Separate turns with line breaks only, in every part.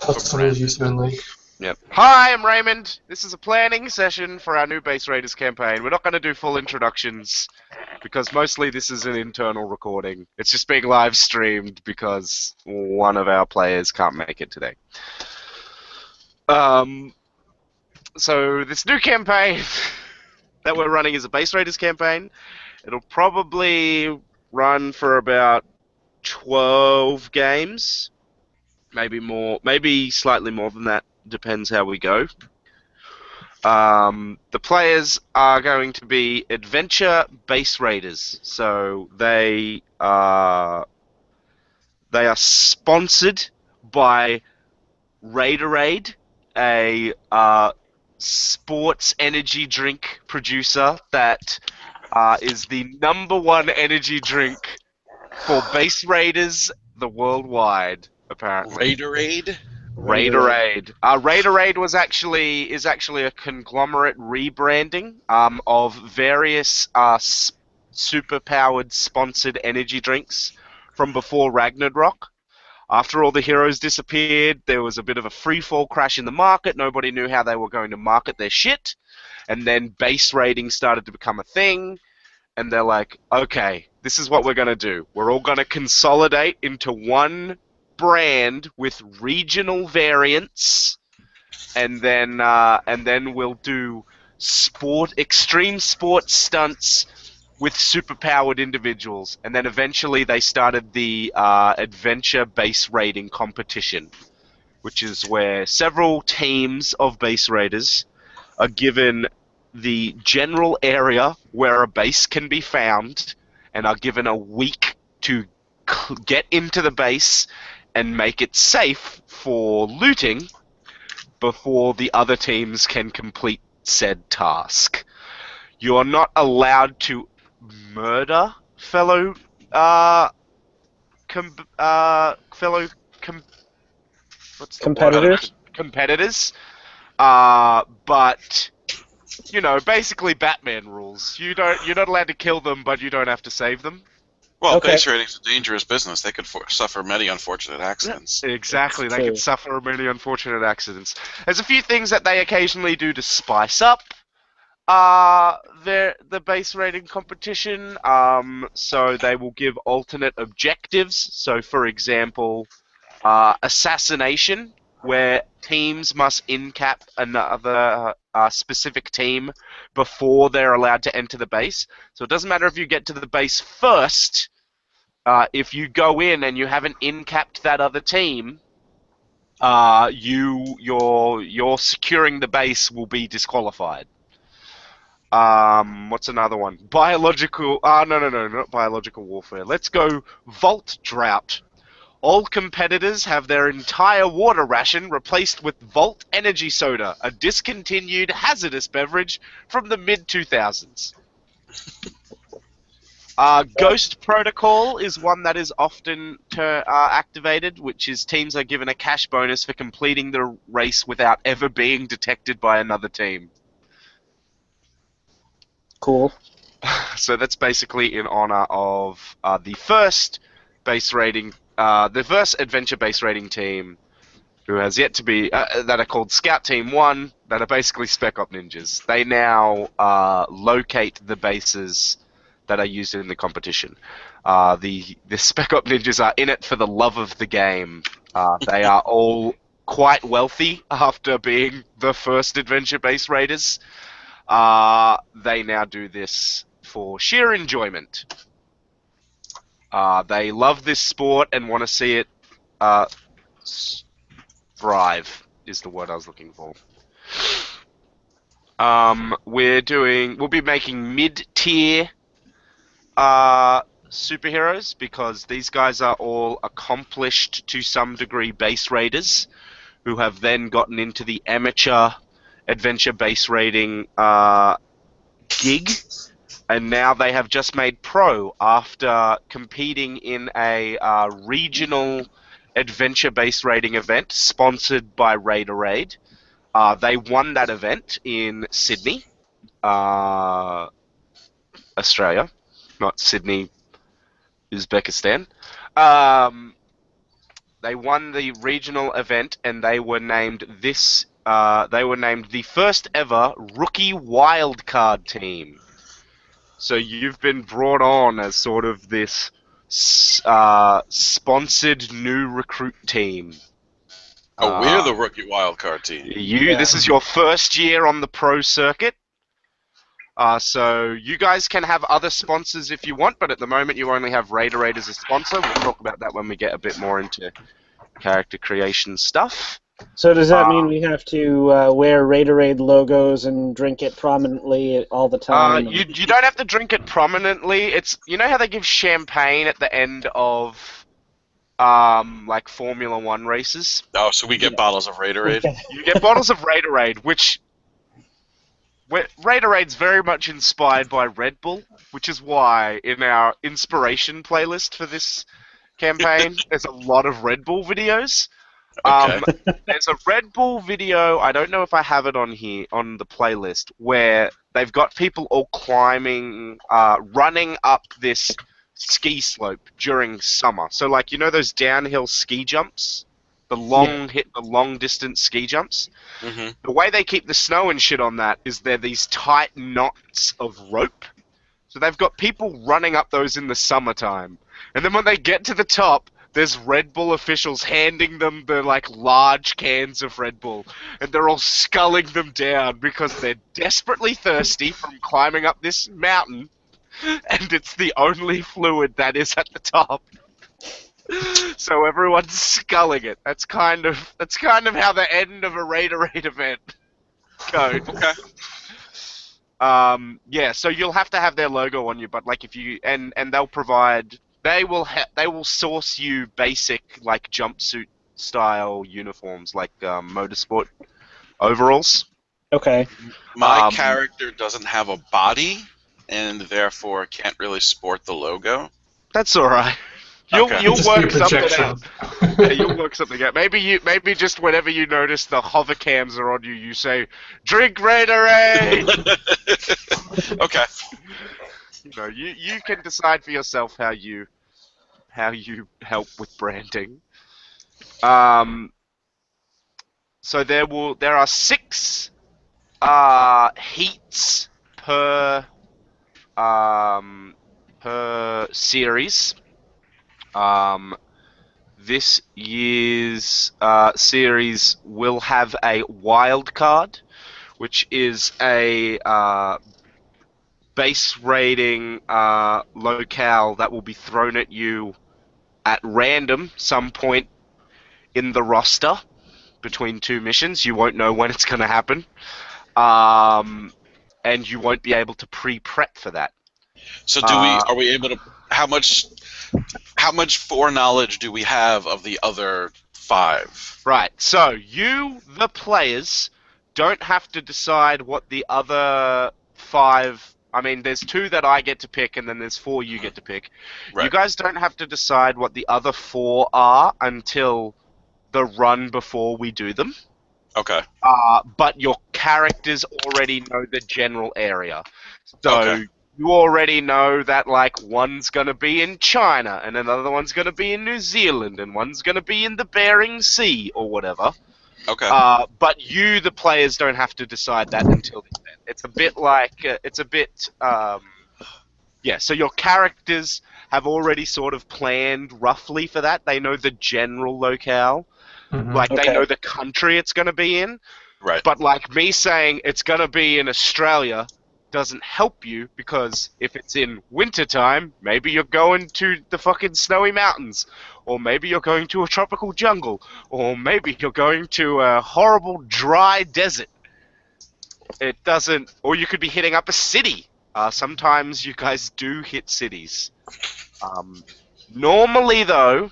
Hope to meet you soon, Lee.
Yep. Hi, I'm Raymond. This is a planning session for our new Base Raiders campaign. We're not going to do full introductions because mostly this is an internal recording. It's just being live streamed because one of our players can't make it today. Um, so this new campaign that we're running is a Base Raiders campaign. It'll probably run for about 12 games, maybe more, maybe slightly more than that. Depends how we go. The players are going to be adventure base raiders, so they are sponsored by Raiderade, a sports energy drink producer that is the #1 energy drink for base raiders the worldwide, apparently.
Raiderade?
Raider.
Raiderade. Raiderade is actually a conglomerate rebranding of various super-powered sponsored energy drinks from before Ragnarok. After all the heroes disappeared, there was a bit of a free-fall crash in the market. Nobody knew how they were going to market their shit. And then base raiding started to become a thing. And they're like, okay, this is what we're going to do. We're all going to consolidate into one brand with regional variants, and then we'll do extreme sports stunts with superpowered individuals. And then eventually they started the adventure base raiding competition, which is where several teams of base raiders are given the general area where a base can be found and are given a week to get into the base and make it safe for looting before the other teams can complete said task. You are not allowed to murder fellow com- fellow com- what's the word?
Competitors?
Competitors. But you know, basically Batman rules. You're not allowed to kill them, but you don't have to save them.
Well,
Okay.
base raiding's a dangerous business. They could suffer many unfortunate accidents.
Exactly, they
True.
could suffer many unfortunate accidents. There's a few things that they occasionally do to spice up the base rating competition. So they will give alternate objectives. So, for example, assassination, where teams must incap another specific team before they're allowed to enter the base. So it doesn't matter if you get to the base first. If you go in and you haven't incapped that other team, you're securing the base will be disqualified. What's another one? Biological. No, not biological warfare. Let's go Vault Drought. All competitors have their entire water ration replaced with Volt Energy Soda, a discontinued hazardous beverage from the mid-2000s. Ghost Protocol is one that is often activated, which is teams are given a cash bonus for completing the race without ever being detected by another team.
Cool.
So that's basically in honor of the first adventure base rating team who has yet to be, that are called Scout Team 1, that are basically Spec Op Ninjas. They now locate the bases that are used in the competition. The Spec Op Ninjas are in it for the love of the game. They are all quite wealthy after being the first adventure base raiders. They now do this for sheer enjoyment. They love this sport and want to see it thrive, is the word I was looking for. We'll be making mid-tier superheroes because these guys are all accomplished to some degree base raiders who have then gotten into the amateur adventure base raiding gig, and now they have just made pro after competing in a regional adventure base raiding event sponsored by Raiderade. They won that event in Sydney, Australia, not Sydney, Uzbekistan. Um, They won the regional event, and they were named this. They were named the first ever rookie wildcard team. So you've been brought on as sort of this sponsored new recruit team.
Oh, we're the rookie wildcard team.
This is your first year on the pro circuit. So you guys can have other sponsors if you want, but at the moment you only have Raiderade as a sponsor. We'll talk about that when we get a bit more into character creation stuff.
So does that mean we have to wear Raiderade logos and drink it prominently all the time?
You don't have to drink it prominently. It's, you know how they give champagne at the end of like Formula One races?
Oh, so we get bottles of Raiderade?
You get bottles of Raiderade, which Raiderade's very much inspired by Red Bull, which is why in our inspiration playlist for this campaign, there's a lot of Red Bull videos.
Okay.
There's a Red Bull video, I don't know if I have it on here, on the playlist, where they've got people all climbing, running up this ski slope during summer. So, like, you know those downhill ski jumps? The long distance ski jumps?
Mm-hmm.
The way they keep the snow and shit on that is they're these tight knots of rope. So they've got people running up those in the summertime. And then when they get to the top, there's Red Bull officials handing them the, like, large cans of Red Bull. And they're all sculling them down because they're desperately thirsty from climbing up this mountain. And it's the only fluid that is at the top. So everyone's sculling it. That's kind of how the end of a Raiderade event goes.
Okay.
Yeah, so you'll have to have their logo on you, but like if you and they'll provide, they will source you basic like jumpsuit style uniforms, like motorsport overalls.
Okay.
My character doesn't have a body, and therefore can't really sport the logo.
That's all right. You'll
Just
work
your
something
projection.
out. Yeah, you'll work something out. Maybe just whenever you notice the hover cams are on you, you say, "Drink Raiderade."
Okay.
You know, you can decide for yourself how you help with branding. So there are 6 heats per series. This year's series will have a wild card, which is a base rating locale that will be thrown at you at random some point in the roster between 2 missions. You won't know when it's going to happen, and you won't be able to pre-prep for that.
So are we able to? How much foreknowledge do we have of the other 5?
Right. So you, the players, don't have to decide what the other 5. I mean, there's 2 that I get to pick, and then there's 4 you get to pick.
Right.
You guys don't have to decide what the other 4 are until the run before we do them.
Okay.
But your characters already know the general area. So
Okay.
you already know that, like, one's going to be in China, and another one's going to be in New Zealand, and one's going to be in the Bering Sea, or whatever.
Okay.
But you, the players, don't have to decide that until the event. It's a bit like, yeah, so your characters have already sort of planned roughly for that. They know the general locale.
Mhm.
Like,
Okay.
they know the country it's going to be in.
Right.
But, like, me saying it's going to be in Australia doesn't help you, because if it's in wintertime, maybe you're going to the fucking snowy mountains, or maybe you're going to a tropical jungle, or maybe you're going to a horrible dry desert. It doesn't, or you could be hitting up a city. Sometimes you guys do hit cities. Normally, though,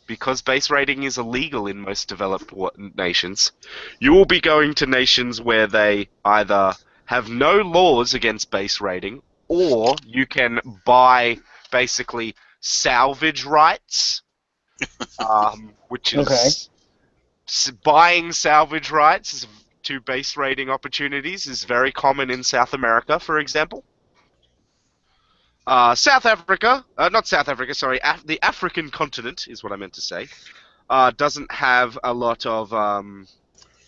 because base raiding is illegal in most developed nations, you will be going to nations where they either have no laws against base raiding, or you can buy basically salvage rights, which is buying salvage rights to base raiding opportunities is very common in South America, for example. South Africa, not South Africa, sorry, the African continent is what I meant to say. doesn't have a lot of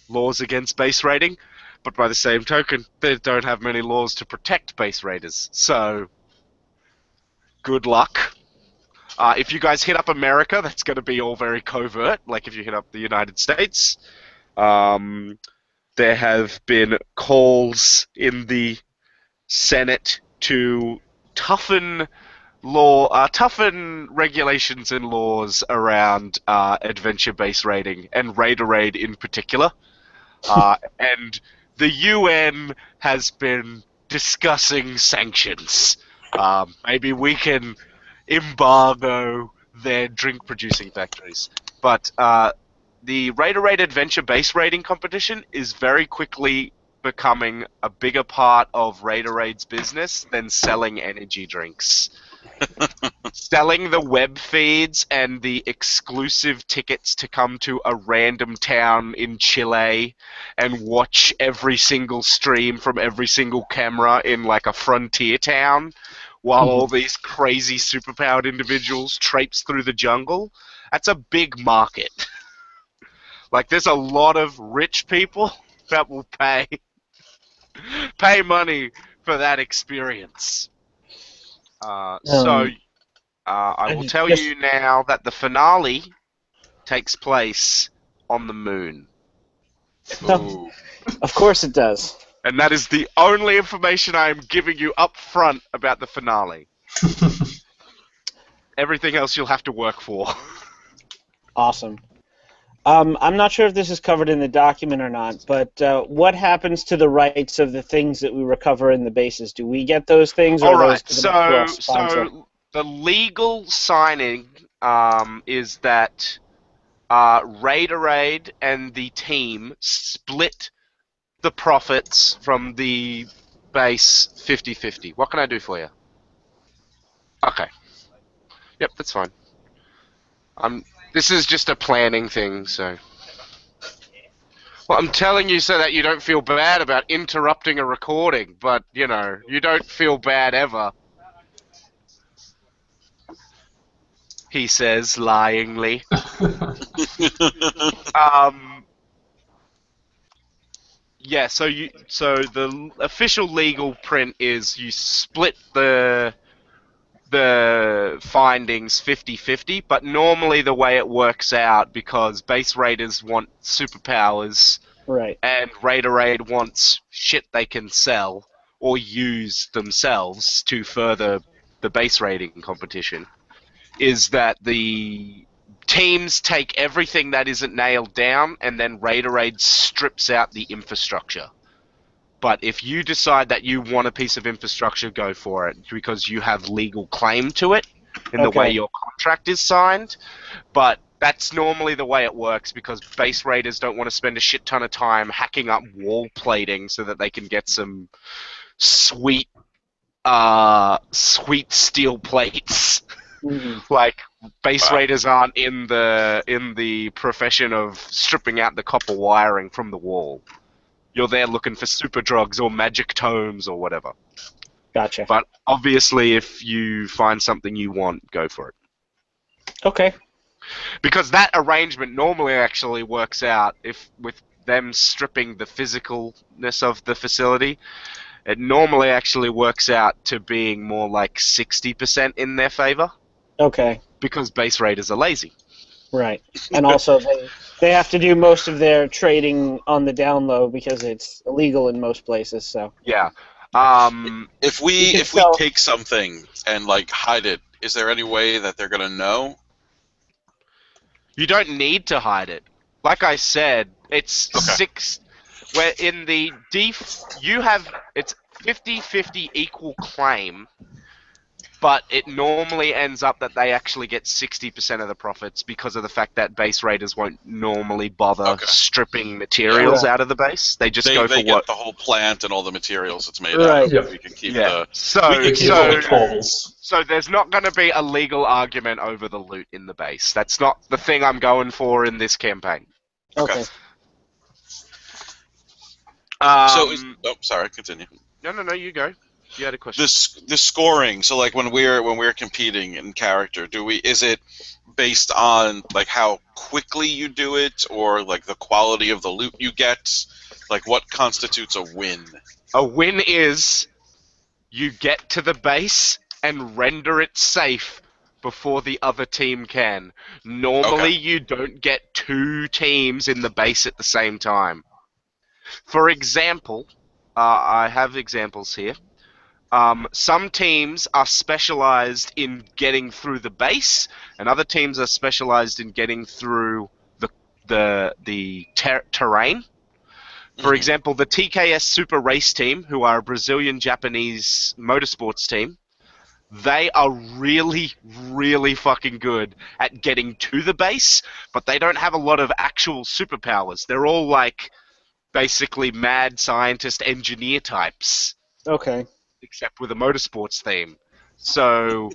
laws against base raiding, but by the same token, they don't have many laws to protect base raiders. So, good luck. If you guys hit up America, that's going to be all very covert. Like if you hit up the United States, there have been calls in the Senate to toughen toughen regulations and laws around adventure-based raiding and Raider Raid in particular. And the UN has been discussing sanctions. Maybe we can embargo their drink-producing factories. But the Raider Raid adventure-based raiding competition is very quickly becoming a bigger part of Raider Raid's business than selling energy drinks. Selling the web feeds and the exclusive tickets to come to a random town in Chile and watch every single stream from every single camera in like a frontier town while all these crazy superpowered individuals traipse through the jungle, that's a big market. Like there's a lot of rich people that will pay money for that experience. I will tell you now that the finale takes place on the moon.
No, of course it does.
And that is the only information I am giving you up front about the finale. Everything else you'll have to work for.
Awesome. I'm not sure if this is covered in the document or not, but what happens to the rights of the things that we recover in the bases? Do we get those things, or
All
are
right,
those given up to our sponsor?
so the legal signing is that Raiderade and the team split the profits from the base 50-50. What can I do for you? Okay. Yep, that's fine. This is just a planning thing, so... Well, I'm telling you so that you don't feel bad about interrupting a recording, but, you know, you don't feel bad ever. He says, lyingly. Yeah, so the official legal print is you split the findings 50-50, but normally the way it works out, because base raiders want superpowers,
Right.
and Raider Raid wants shit they can sell or use themselves to further the base raiding competition, is that the teams take everything that isn't nailed down and then Raider Raid strips out the infrastructure. But if you decide that you want a piece of infrastructure, go for it, because you have legal claim to it in the way your contract is signed. But that's normally the way it works, because base raiders don't want to spend a shit ton of time hacking up wall plating so that they can get some sweet steel plates. Like, base raiders aren't in the profession of stripping out the copper wiring from the wall. You're there looking for super drugs or magic tomes or whatever.
Gotcha.
But obviously, if you find something you want, go for it.
Okay.
Because that arrangement normally actually works out, if with them stripping the physicalness of the facility, it normally actually works out to being more like 60% in their favor.
Okay.
Because base raiders are lazy.
Right. And also they have to do most of their trading on the down low because it's illegal in most places, so.
Yeah.
If we take something and like hide it, is there any way that they're gonna know?
You don't need to hide it. Like I said, it's where in the it's 50-50 equal claim, but it normally ends up that they actually get 60% of the profits because of the fact that base raiders won't normally bother stripping materials out of the base. They just go for
they get the whole plant and all the materials it's made
Right.
out of.
Yep.
We can keep
So there's not going to be a legal argument over the loot in the base. That's not the thing I'm going for in this campaign.
Okay.
Sorry, continue.
No, you go. You had a question.
The scoring. So like when we're competing in character, is it based on like how quickly you do it, or like the quality of the loot you get? Like, what constitutes a win?
A win is you get to the base and render it safe before the other team can. Normally,
Okay.
you don't get two teams in the base at the same time. For example, I have examples here. Some teams are specialized in getting through the base, and other teams are specialized in getting through the terrain. For example, the TKS Super Race team, who are a Brazilian-Japanese motorsports team, they are really, really fucking good at getting to the base, but they don't have a lot of actual superpowers. They're all like basically mad scientist engineer types,
Okay.
except with a motorsports theme. So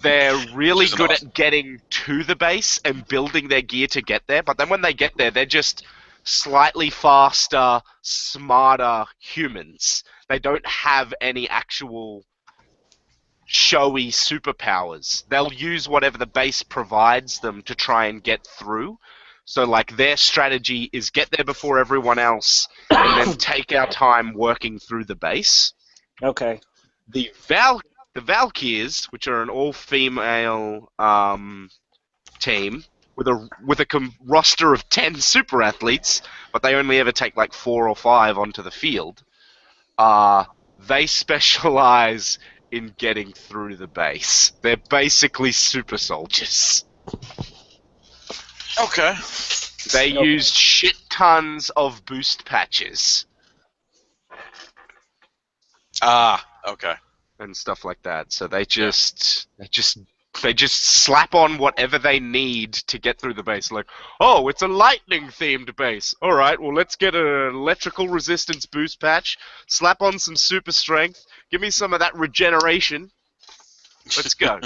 they're really
Which is
good
awesome.
at getting to the base and building their gear to get there, but then when they get there, they're just slightly faster, smarter humans. They don't have any actual showy superpowers. They'll use whatever the base provides them to try and get through. So, like, their strategy is get there before everyone else and then take our time working through the base.
Okay.
The Valkyrs, which are an all-female team with a roster of 10 super athletes, but they only ever take like 4 or 5 onto the field. They specialize in getting through the base. They're basically super soldiers.
Okay.
They used shit tons of boost patches
Okay.
and stuff like that. So they just slap on whatever they need to get through the base. Like, oh, it's a lightning themed base. All right, well, let's get an electrical resistance boost patch, slap on some super strength, give me some of that regeneration. Let's go.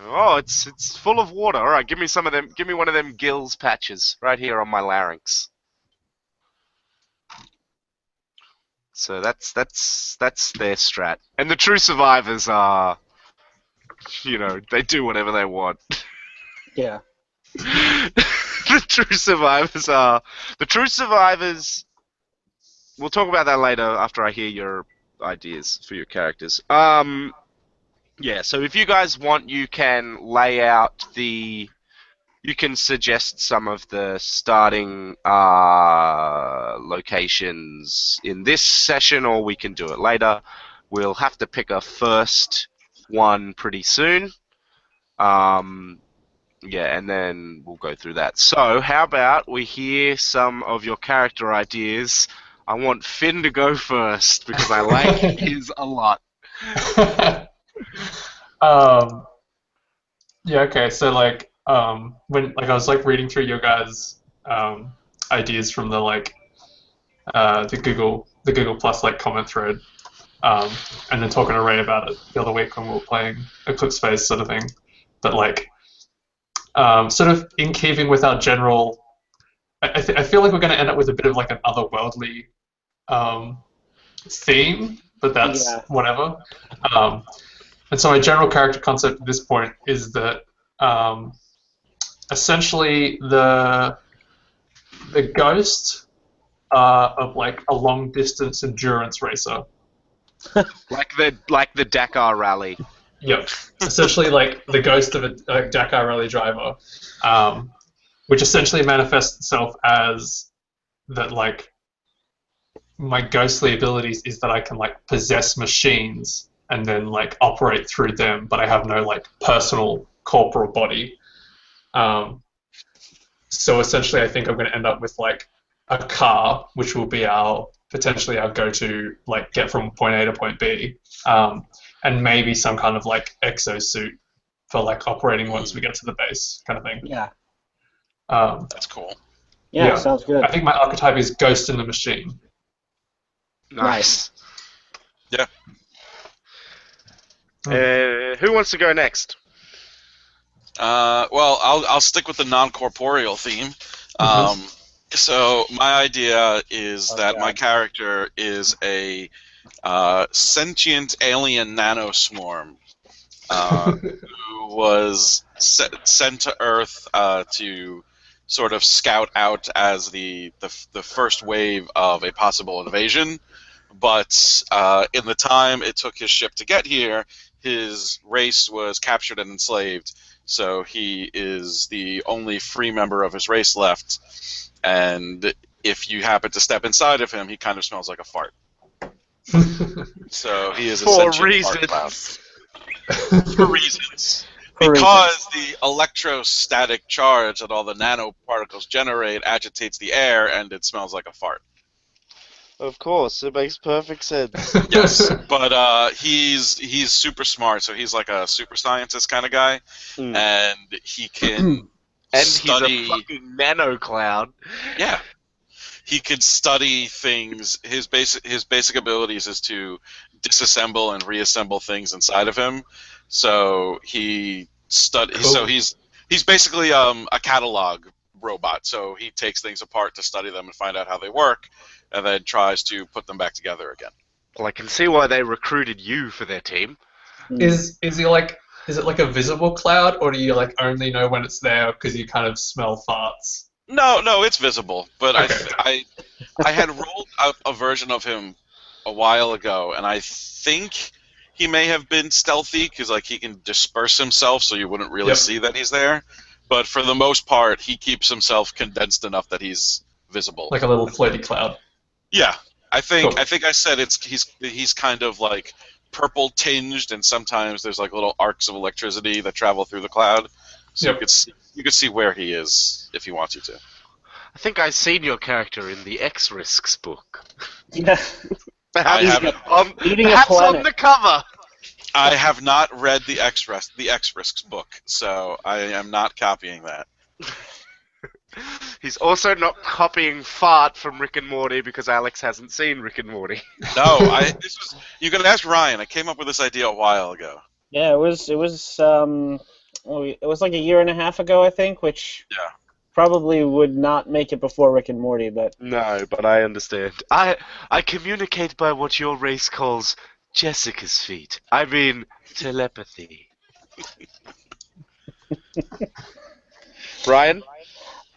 Oh, it's full of water. All right, give me some of them. Give me one of them gills patches right here on my larynx. So that's their strat. And the true survivors are, they do whatever they want.
Yeah.
The true survivors. We'll talk about that later after I hear your ideas for your characters. Yeah. So if you guys want, you can lay out the. You can suggest some of the starting locations in this session, or we can do it later. We'll have to pick a first one pretty soon. Yeah, and then we'll go through that. So, how about we hear some of your character ideas? I want Finn to go first because I like his a lot.
Yeah, okay, so when I was reading through your guys' ideas from the Google Plus comment thread, and then talking to Ray about it the other week when we were playing Eclipse Phase sort of thing. But sort of in keeping with our general, I feel like we're going to end up with a bit of an otherworldly theme, but that's whatever. And so my general character concept at this point is that essentially the ghost of a long distance endurance racer.
like the Dakar rally.
Yep. Essentially the ghost of a Dakar rally driver, which essentially manifests itself as that my ghostly abilities is that I can possess machines and then operate through them, but I have no personal corporal body. So essentially, I think I'm going to end up with a car, which will be potentially our go-to get from point A to point B, and maybe some kind of exosuit for operating once we get to the base, kind of thing.
Yeah.
That's cool.
Yeah, sounds good.
I think my archetype is Ghost in the Machine.
Nice.
Yeah.
Who wants to go next?
Well, I'll stick with the non-corporeal theme. So my idea is that my character is a sentient alien nanoswarm who was sent to Earth to sort of scout out as the first wave of a possible invasion. But in the time it took his ship to get here, his race was captured and enslaved. So he is the only free member of his race left. And if you happen to step inside of him, he kind of smells like a fart. So he is a
For
sentient fart cloud.
reasons.
For reasons.
For
Because the electrostatic charge that all the nanoparticles generate agitates the air and it smells like a fart.
Of course, it makes perfect sense.
Yes, but he's super smart, so he's like a super scientist kind of guy,
Mm.
and he can
And
study.
he's a fucking nano cloud.
Yeah, he could study things. His basic abilities is to disassemble and reassemble things inside of him. So he
Cool.
So he's basically a catalog robot. So he takes things apart to study them and find out how they work, and then tries to put them back together again.
Well, I can see why they recruited you for their team.
Is he like? Is it like a visible cloud, or do you like only know when it's there because you kind of smell farts?
No, it's visible. But
Okay.
I had rolled a version of him a while ago, and I think he may have been stealthy because like he can disperse himself, so you wouldn't really
Yep.
see that he's there. But for the most part, he keeps himself condensed enough that he's visible.
Like a little floaty cloud.
Yeah, I think
Cool.
I said he's kind of like purple tinged, and sometimes there's like little arcs of electricity that travel through the cloud, so
Yep.
you could see where he is if you want you to.
I think I've seen your character in the X-Risks book.
Yeah.
I haven't.
Eating a
Perhaps on
planet.
the cover.
I have not read the X-Risks book, so I am not copying that.
He's also not copying fart from Rick and Morty because Alex hasn't seen Rick and Morty.
No, you can ask Ryan. I came up with this idea a while ago.
Yeah, it was like a year and a half ago, I think, which
Yeah.
probably would not make it before Rick and Morty, but
No, but I understand. I communicate by what your race calls Jessica's feet. I mean, telepathy. Ryan?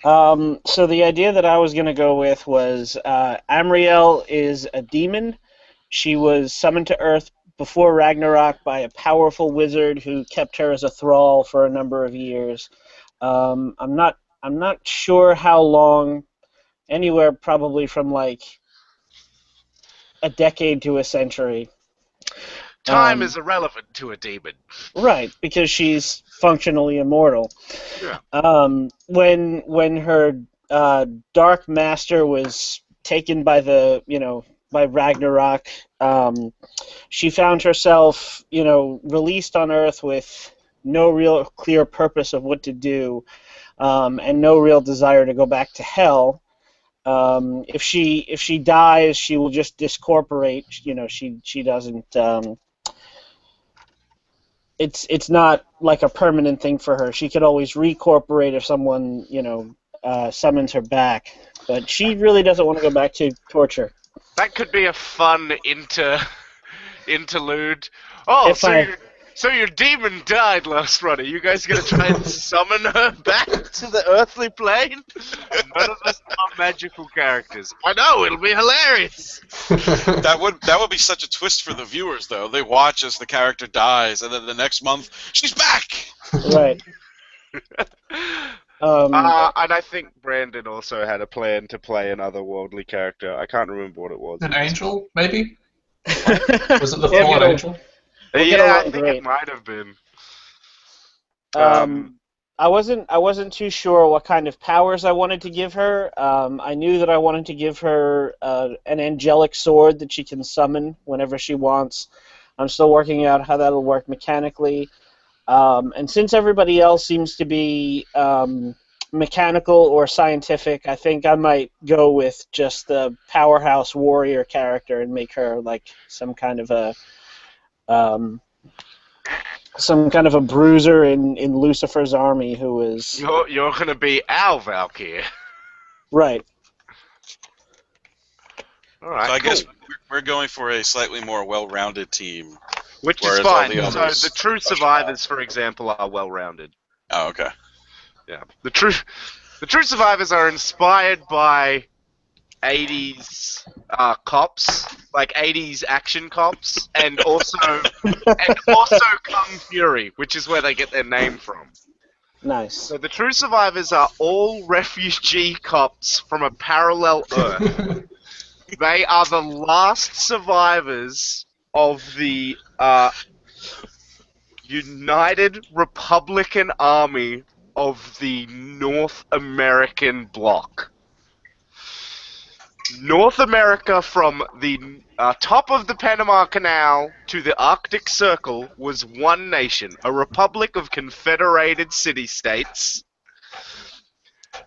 so the idea that I was going to go with was Amriel is a demon. She was summoned to Earth before Ragnarok by a powerful wizard who kept her as a thrall for a number of years. I'm not sure how long. Anywhere probably from like a decade to a century.
Time is irrelevant to a demon.
Right, because she's functionally immortal.
Yeah.
When her Dark Master was taken by by Ragnarok, she found herself, released on Earth with no real clear purpose of what to do, and no real desire to go back to hell. If she dies, she will just discorporate. She doesn't. It's not like a permanent thing for her. She could always recorporate if someone summons her back, but she really doesn't want to go back to torture.
That could be a fun interlude. Oh, so your demon died last run. Are you guys gonna try and summon her back to the earthly plane? None of us are magical characters. I know, it'll be hilarious.
That would be such a twist for the viewers, though. They watch as the character dies, and then the next month she's back.
Right.
And I think Brandon also had a plan to play an otherworldly character. I can't remember what it was.
An angel, maybe? Was it the
Yeah,
fallen angel?
get
Yeah, I
along
think
great.
it might have been.
I wasn't too sure what kind of powers I wanted to give her. I knew that I wanted to give her an angelic sword that she can summon whenever she wants. I'm still working out how that'll work mechanically. And since everybody else seems to be mechanical or scientific, I think I might go with just the powerhouse warrior character and make her like some kind of a bruiser in Lucifer's army who is
You're gonna be our Valkyrie.
right.
All right.
So I
cool.
guess we're going for a slightly more well-rounded team.
Which is
Whereas all
fine.
the
So
others
the true survivors, for example, are well-rounded.
Oh, okay.
Yeah. The true survivors are inspired by 80s cops, like 80s action cops, and also Kung Fury, which is where they get their name from.
Nice.
So the true survivors are all refugee cops from a parallel Earth. They are the last survivors of the United Republican Army of the North American bloc. North America, from the top of the Panama Canal to the Arctic Circle, was one nation, a republic of confederated city-states.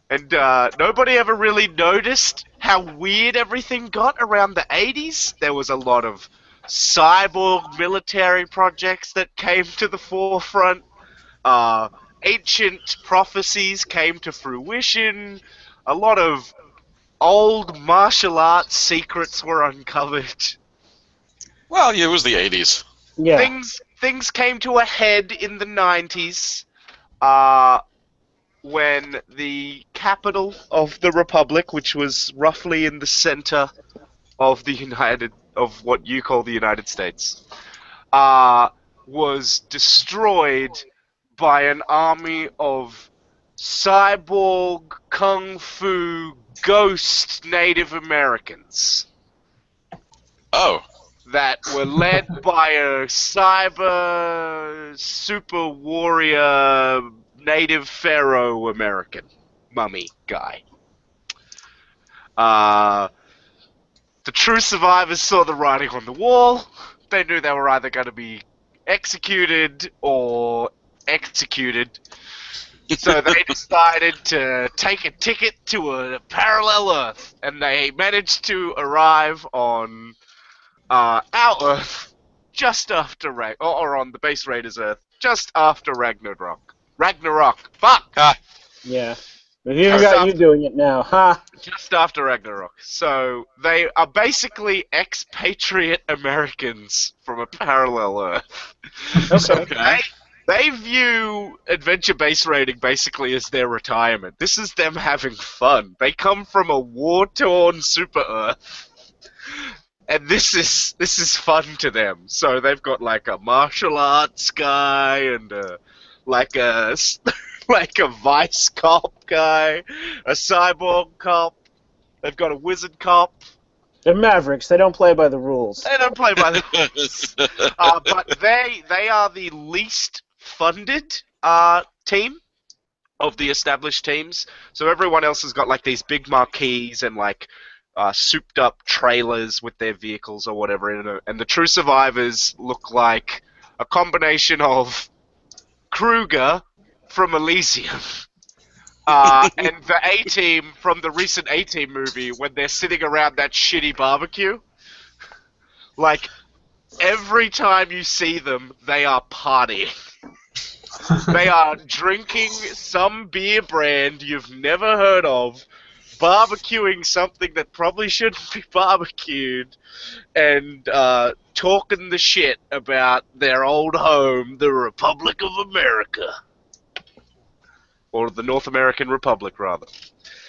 And nobody ever really noticed how weird everything got around the 80s. There was a lot of cyborg military projects that came to the forefront. Ancient prophecies came to fruition. A lot of old martial arts secrets were uncovered.
Well, yeah, it was the 80s.
Yeah.
Things came to a head in the 90s. When the capital of the Republic, which was roughly in the center of what you call the United States, was destroyed by an army of cyborg, kung fu, ghost Native Americans
Oh.
that were led by a cyber super warrior native pharaoh American mummy guy. The true survivors saw the writing on the wall. They knew they were either going to be executed or executed. So they decided to take a ticket to a parallel Earth, and they managed to arrive on our Earth just after or on the base Raiders Earth just after Ragnarok. Fuck!
Yeah. We've even got you doing it now, ha!
Just after Ragnarok. So they are basically expatriate Americans from a parallel Earth. So they view adventure base raiding basically as their retirement. This is them having fun. They come from a war-torn super Earth. And this is fun to them. So they've got like a martial arts guy and like a vice cop guy, a cyborg cop. They've got a wizard cop.
They're Mavericks. They don't play by the rules.
They don't play by the rules. But they are the least funded team of the established teams. So everyone else has got like these big marquees and like souped up trailers with their vehicles or whatever in it. And the true survivors look like a combination of Kruger from Elysium and the A-Team from the recent A-Team movie when they're sitting around that shitty barbecue. Like, every time you see them, they are partying. They are drinking some beer brand you've never heard of, barbecuing something that probably shouldn't be barbecued, and talking the shit about their old home, the Republic of America. Or the North American Republic, rather.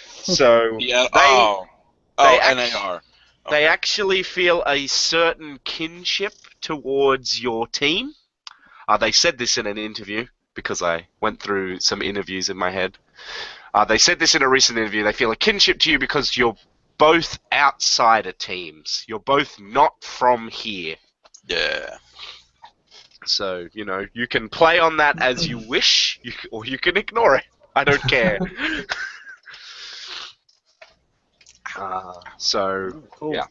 So,
Yeah. NAR.
They actually feel a certain kinship towards your team. They said this in an interview, because I went through some interviews in my head. They said this in a recent interview. They feel a kinship to you because you're both outsider teams. You're both not from here.
Yeah.
So, you know, you can play on that as you wish, or you can ignore it. I don't care.
Cool.
Yeah.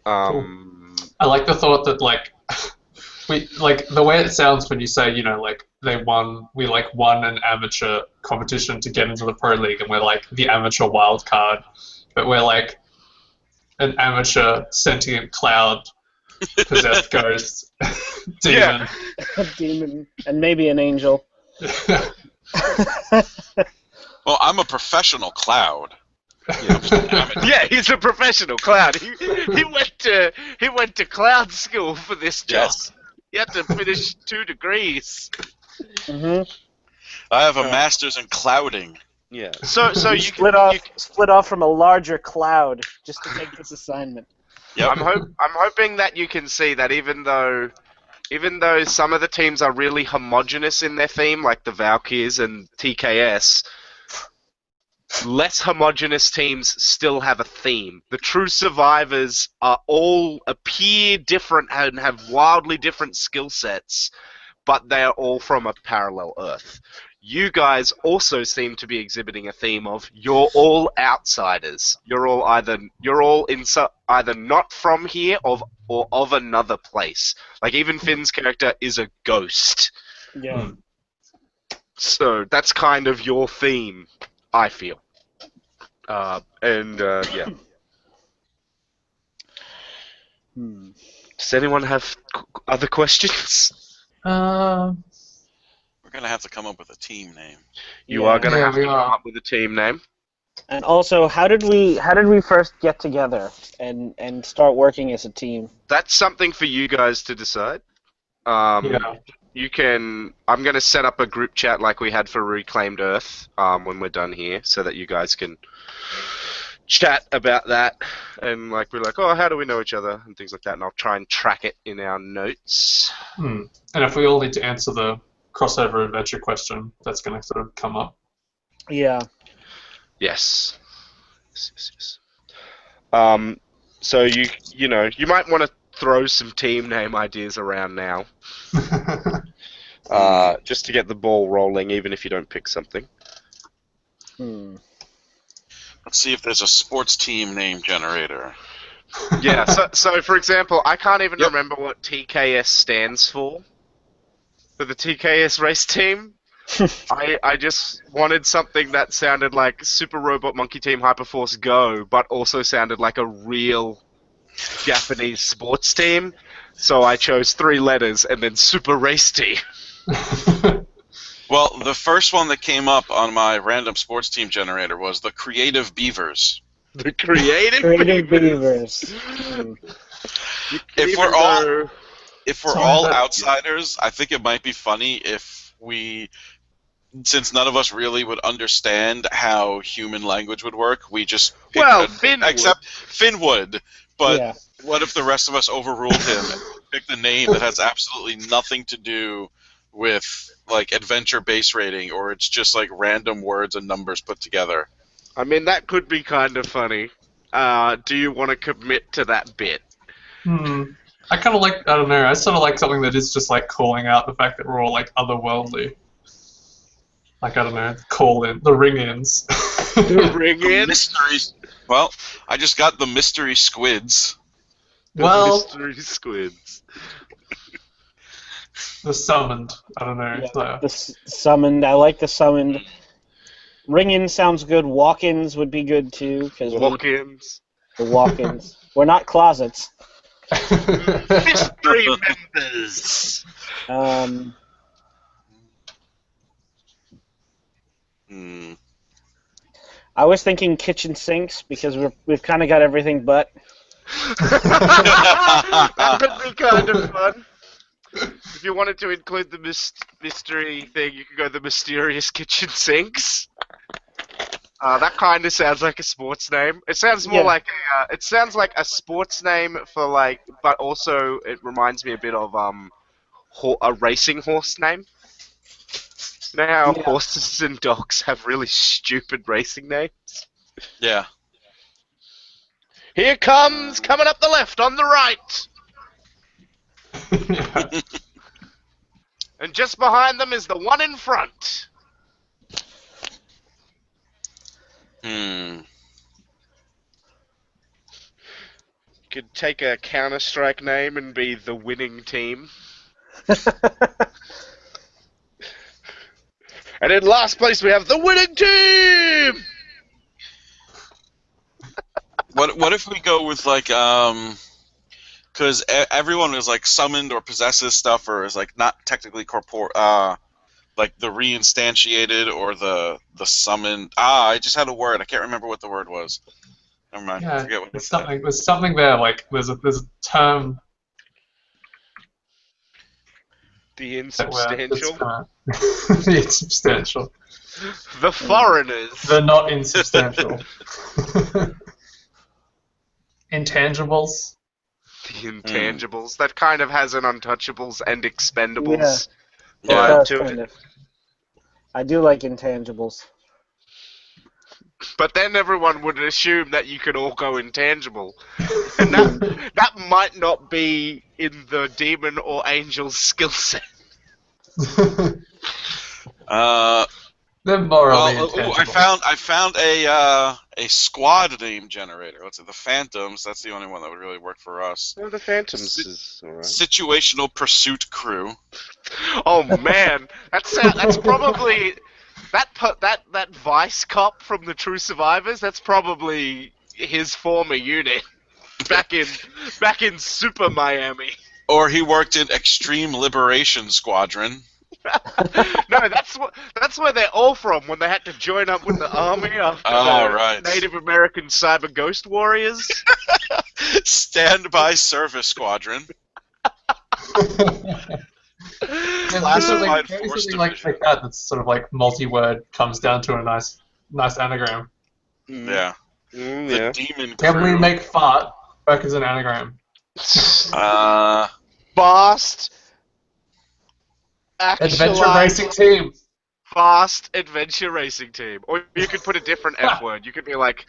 I like the thought that like the way it sounds when you say, you know, like we won an amateur competition to get into the pro league, and we're like the amateur wild card, but we're like an amateur sentient cloud possessed ghost demon.
A demon and maybe an angel.
Well, I'm a professional cloud.
Yeah, he's a professional cloud. He went to cloud school for this job.
Yes.
You had to finish 2 degrees.
Hmm.
I have a master's in clouding.
Yeah. So you
split
can,
off, split off from a larger cloud just to take this assignment.
Yep.
I'm hoping that you can see that even though some of the teams are really homogenous in their theme, like the Valkyries and TKS, less homogenous teams still have a theme. The true survivors are all appear different and have wildly different skill sets, but they are all from a parallel Earth. You guys also seem to be exhibiting a theme of you're all outsiders. You're all either not from here or of another place. Like even Finn's character is a ghost.
Yeah.
So that's kind of your theme, I feel. Yeah.
Hmm.
Does anyone have other questions?
Uh,
We're gonna have to come up with a team name.
You are going to
Yeah,
have to
we
come
are.
up with a team name.
And also, how did we first get together and start working as a team?
That's something for you guys to decide.
Yeah.
You can. I'm going to set up a group chat like we had for Reclaimed Earth when we're done here, so that you guys can chat about that and like be like, oh, how do we know each other and things like that. And I'll try and track it in our notes.
And if we all need to answer the crossover adventure question, that's going to sort of come up.
Yeah.
Yes. Yes. So you might want to throw some team name ideas around now, just to get the ball rolling, even if you don't pick something.
Hmm.
Let's see if there's a sports team name generator.
Yeah. So for example, I can't even
Yep.
remember what TKS stands for the TKS race team. I just wanted something that sounded like Super Robot Monkey Team Hyperforce Go, but also sounded like a real Japanese sports team. So I chose 3 letters and then Super Race Team.
Well, the first one that came up on my random sports team generator was the Creative Beavers.
The Creative
Beavers. Hmm.
If we're all outsiders, I think it might be funny if we, since none of us really would understand how human language would work, we just pick
Finn
except Finn would. But
Yeah.
what if the rest of us overruled him and picked a name that has absolutely nothing to do with like adventure base rating, or it's just like random words and numbers put together?
I mean, that could be kind of funny. Do you want to commit to that bit?
I kind of like, I don't know, I sort of like something that is just like calling out the fact that we're all like otherworldly. Like, I don't know, the ring-ins.
The ring-in?
Mysteries. Well, I just got the mystery squids.
Well,
Mystery squids.
the summoned, I don't know.
Yeah.
So.
The summoned. I like the summoned. Ring-in sounds good. Walk-ins would be good too, because
Walk-ins.
the walk-ins. We're not closets.
Mystery members.
I was thinking kitchen sinks because we've kind of got everything but.
That would be kind of fun. If you wanted to include the mystery thing, you could go the mysterious kitchen sinks. That kind of sounds like a sports name. It sounds more like it sounds like a sports name for like, but also it reminds me a bit of a racing horse name. You know how horses and dogs have really stupid racing names?
Yeah.
Here comes, coming up the left, on the right!
Yeah.
And just behind them is the one in front. You could take a Counter-Strike name and be the winning team. And in last place we have the winning team!
What if we go with like because everyone is like summoned or possesses stuff, or is like not technically like the reinstantiated or the summoned. I just had a word. I can't remember what the word was. Never mind.
Yeah,
Forget what
there's something there. Like there's a term.
The
where it's
insubstantial.
the insubstantial.
The foreigners.
The not insubstantial. Intangibles.
The intangibles. That kind of has an untouchables and expendables
It
Yeah.
vibe
does,
to
kind
it.
of. I do like intangibles.
But then everyone would assume that you could all go intangible. And that might not be in the demon or angel's skill set.
They're morally
Well,
intangible.
I found a squad name generator. Let's say the Phantoms. That's the only one that would really work for us.
Well, the Phantoms is alright.
Situational Pursuit Crew.
Oh man, that's probably that vice cop from the True Survivors. That's probably his former unit back in Super Miami.
Or he worked in Extreme Liberation Squadron.
No, that's where they're all from when they had to join up with the army after the
right.
Native American cyber ghost warriors.
Standby Service Squadron.
Classified
Force
something like
Division.
that that's sort of like multi-word comes down to a nice anagram.
Yeah. The Demon Crew.
Can we make fart work as an anagram?
Fast.
Adventure racing team.
Fast adventure racing team. Or you could put a different F word. You could be like,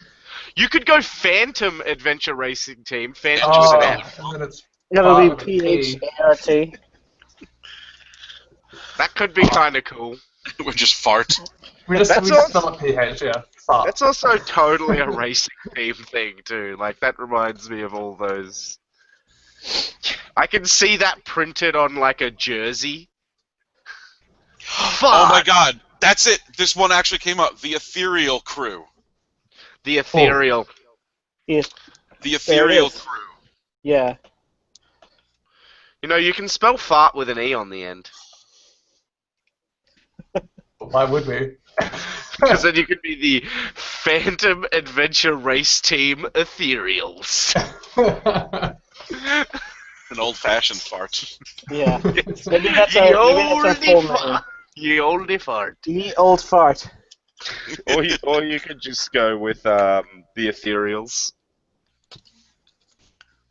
you could go Phantom adventure racing team. Phantom with an F.
It's
It'll
fart
be
with a P.
PHART.
That could be kind of cool.
We just fart.
We just
That's
spell it PH, yeah. Fart.
That's also totally a racing team thing too. Like that reminds me of all those. I can see that printed on like a jersey.
Oh my god, that's it. This one actually came up. The Ethereal Crew.
The ethereal.
Yeah.
The Ethereal
is.
Crew.
Yeah.
You know, you can spell fart with an E on the end.
Why would we?
Because then you could be the Phantom Adventure Race Team Ethereals.
An old-fashioned fart.
Yeah. Maybe that's
Ye
our full
olde
name.
fart. Ye olde fart.
The old fart.
Or you could just go with the Ethereals.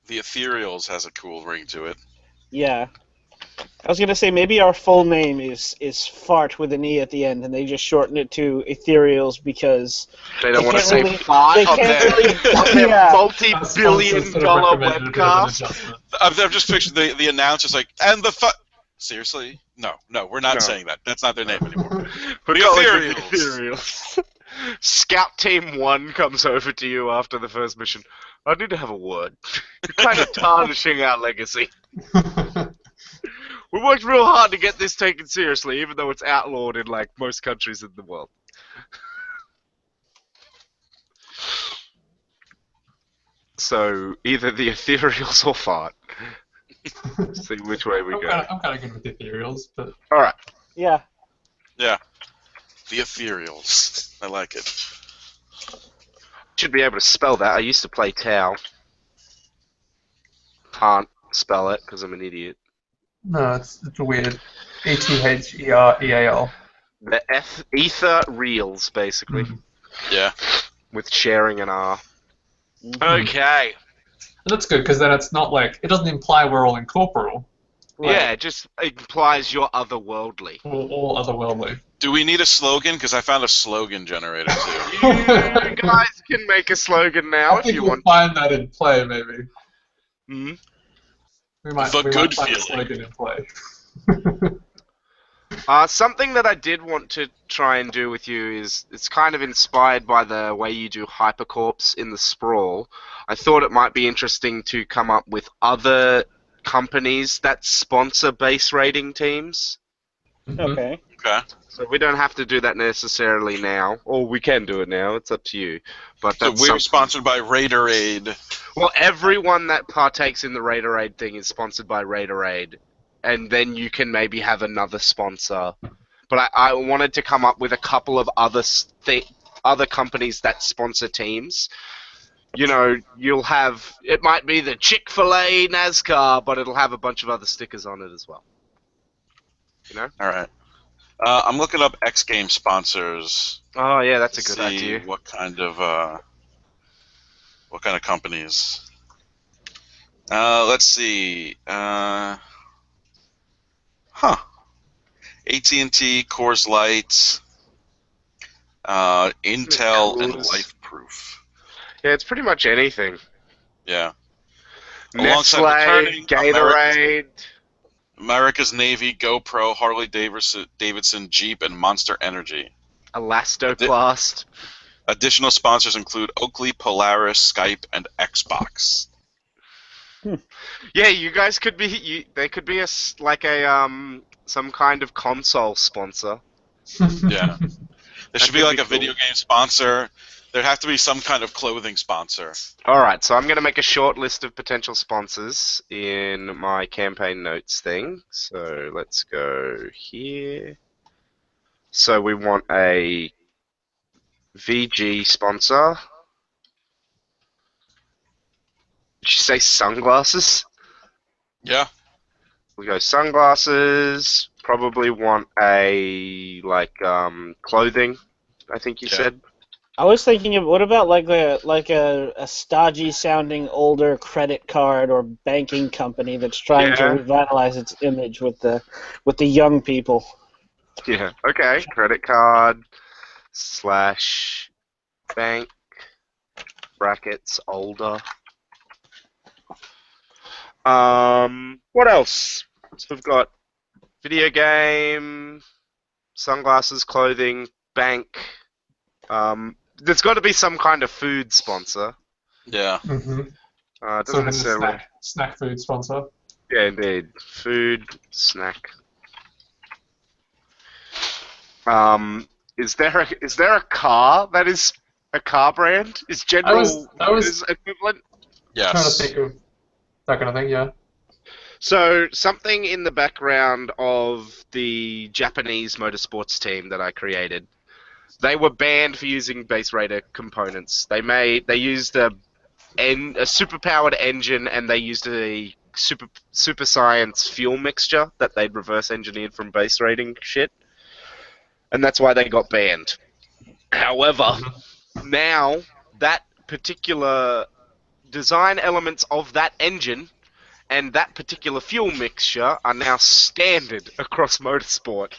The Ethereals has a cool ring to it.
Yeah. I was gonna say maybe our full name is fart with an E at the end, and they just shorten it to Ethereals because
They don't
They
want to
can't
say
really-
fart
they
on
can't
their,
really-
on their
Yeah.
multi-billion-dollar webcast.
I'm just picturing the announcer's like, and the Seriously? No, we're not
No.
saying that. That's not their name anymore.
We're
The
going
Ethereals.
with the Ethereals. Scout Team 1 comes over to you after the first mission. I need to have a word. You're kind of tarnishing our legacy. We worked real hard to get this taken seriously, even though it's outlawed in like most countries in the world. So either the Ethereals or fart. See which way we go.
I'm kind of good with ethereals, but
All right.
yeah.
Yeah. The Ethereals. I like it.
Should be able to spell that. I used to play Tau. Can't spell it because I'm an idiot.
no, it's weird. Ethereal.
The ether reels, basically,
Yeah.
with sharing an R.
Mm-hmm.
Okay.
That's good because then it's not like it doesn't imply we're all incorporeal.
Yeah, it just implies you're otherworldly.
All otherworldly.
Do we need a slogan? Because I found a slogan generator too.
You guys can make a slogan now
I
if
think
you
we'll
want.
find that in play, maybe.
Hmm?
We might,
The
we
good
might find a
feeling.
slogan in play.
Something that I did want to try and do with you is it's kind of inspired by the way you do Hypercorps in the Sprawl. I thought it might be interesting to come up with other companies that sponsor base raiding teams.
Okay.
Okay.
So we don't have to do that necessarily now, or we can do it now. It's up to you. But
So
that's
we're
something.
sponsored by Raiderade.
Well, everyone that partakes in the Raiderade thing is sponsored by Raiderade, and then you can maybe have another sponsor. But I wanted to come up with a couple of other companies that sponsor teams. You know, you'll have it might be the Chick-fil-A NASCAR, but it'll have a bunch of other stickers on it as well. You know?
All right. I'm looking up X Game sponsors
Oh yeah, that's
to
a good
see
idea.
what kind of companies. Let's see. AT&T, Coors Light, Intel, and
Coors.
LifeProof.
Yeah, it's pretty much anything.
Yeah. Alongside
Nestle,
returning
Gatorade.
America's Navy, GoPro, Harley Davidson, Jeep, and Monster Energy.
Elastoplast.
Additional sponsors include Oakley, Polaris, Skype, and Xbox.
Yeah, you guys could be. They could be like a some kind of console sponsor.
Yeah. There should be
could
like
be
a video
cool.
game sponsor. There'd have to be some kind of clothing sponsor.
All right, so I'm going to make a short list of potential sponsors in my campaign notes thing. So let's go here. So we want a VG sponsor. Did you say sunglasses?
Yeah.
We go sunglasses. Probably want a clothing. I think you
Yeah.
said.
I was thinking of what about like a stodgy sounding older credit card or banking company that's trying to
Yeah.
revitalize its image with the young people.
Yeah. Okay. Credit card slash bank brackets older. What else? So we've got video game, sunglasses, clothing, bank. There's got to be some kind of food sponsor.
Yeah.
Mm-hmm.
It
Sort
doesn't
of a
necessarily.
snack food sponsor.
Yeah, indeed. Food, snack. Is there a car that is a car brand? Is
I was
General Motors equivalent?
trying to
Yes.
think of that kind of thing. Yeah.
So something in the background of the Japanese motorsports team that I created, they were banned for using base Raider components. They used a superpowered engine, and they used a super science fuel mixture that they'd reverse engineered from base rating shit, and that's why they got banned. However, now that particular design elements of that engine and that particular fuel mixture are now standard across motorsport.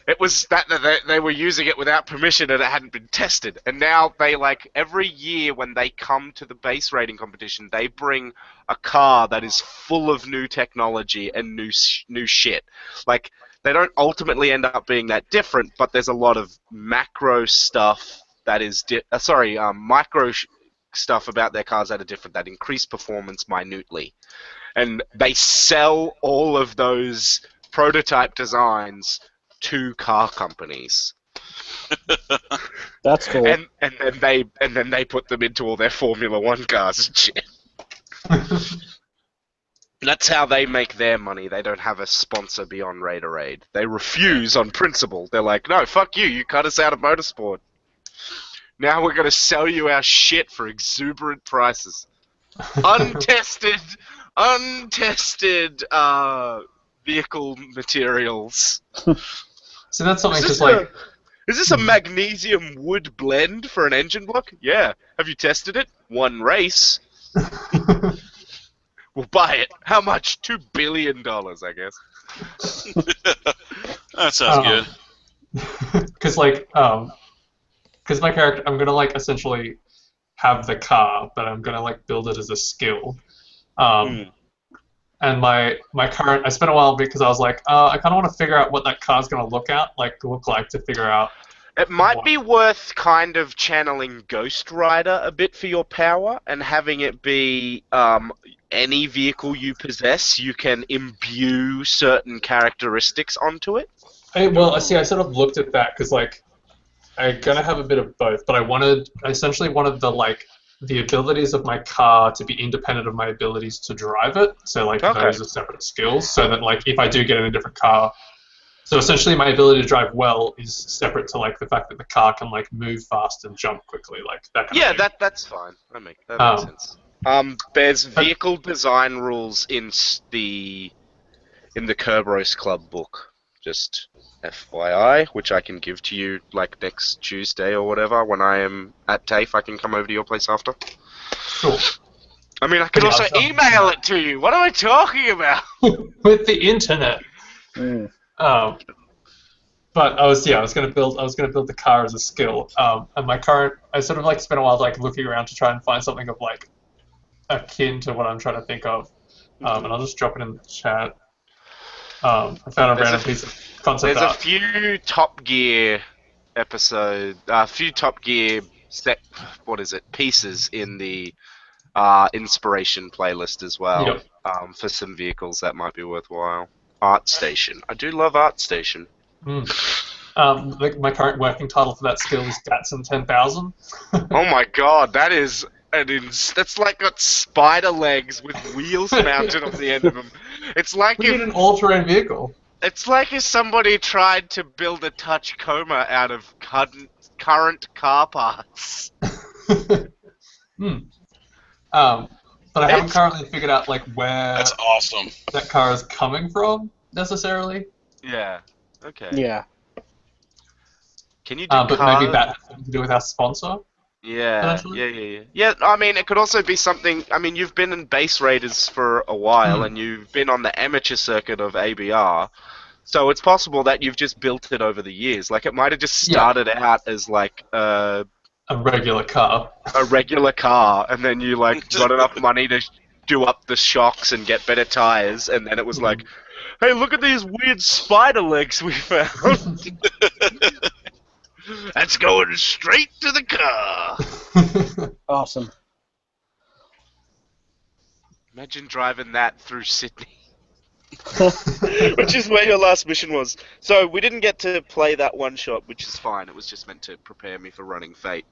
It was that they were using it without permission and it hadn't been tested. And now they, like, every year when they come to the base rating competition, they bring a car that is full of new technology and new shit. Like, they don't ultimately end up being that different, but there's a lot of macro stuff that is micro stuff about their cars that are different, that increase performance minutely. And they sell all of those prototype designs to car companies.
That's cool.
And then they put them into all their Formula One cars and shit. That's how they make their money. They don't have a sponsor beyond Raiderade. They refuse on principle. They're like, no, fuck you. You cut us out of motorsport. Now we're going to sell you our shit for exuberant prices. Untested vehicle materials.
So that's something
Is
just
this
like
Is this a magnesium wood blend for an engine block? Yeah. Have you tested it? One race. We'll buy it. How much? $2 billion, I guess.
That sounds good.
because because my character, I'm gonna like essentially have the car, but I'm gonna like build it as a skill. And my current, I spent a while because I was like, I kind of want to figure out what that car's gonna look like to figure out.
It might be worth kind of channeling Ghost Rider a bit for your power and having it be any vehicle you possess, you can imbue certain characteristics onto it.
Well, see, I sort of looked at that because like I'm gonna have a bit of both, but I essentially wanted the abilities of my car to be independent of my abilities to drive it. So like those are separate skills, so that like if I do get in a different car. So essentially, my ability to drive well is separate to like the fact that the car can like move fast and jump quickly, like that kind of thing.
That's fine. That makes sense. There's vehicle design rules in the in the Kerberos Club book. Just FYI, which I can give to you like next Tuesday or whatever when I am at TAFE. I can come over to your place after.
Cool.
I mean, I could
Yeah,
also
I'll-
email it to you. What am I talking about?
With the internet.
Mm.
But I was gonna build the car as a skill. And I sort of like spent a while like looking around to try and find something of like akin to what I'm trying to think of. And I'll just drop it in the chat. I found a
There's
random
a-
piece of concept
There's a
art.
few Top Gear pieces in the inspiration playlist as well.
Yep.
For some vehicles that might be worthwhile. ArtStation. I do love ArtStation.
Like my current working title for that skill is Datsun 10,000.
Oh my god, that's like got spider legs with wheels mounted on the end of them. It's like
We need
if
an all-terrain vehicle.
somebody tried to build a Tacoma out of current car parts.
But I haven't
It's-
currently figured out like where
That's awesome.
that car is coming from necessarily.
Yeah. Okay.
Yeah.
Can you do
But
car?
maybe that has something to do with our sponsor.
Yeah,
potentially?
yeah. Yeah, I mean, it could also be something. I mean, you've been in base raiders for a while, and you've been on the amateur circuit of ABR, so it's possible that you've just built it over the years. Like, it might have just started out as like
A regular car.
a regular car, and then you like got enough money to do up the shocks and get better tires, and then it was like, hey, look at these weird spider legs we found. That's going straight to the car.
Awesome.
Imagine driving that through Sydney. Which is where your last mission was. So we didn't get to play that one shot, which is fine. It was just meant to prepare me for running Fate.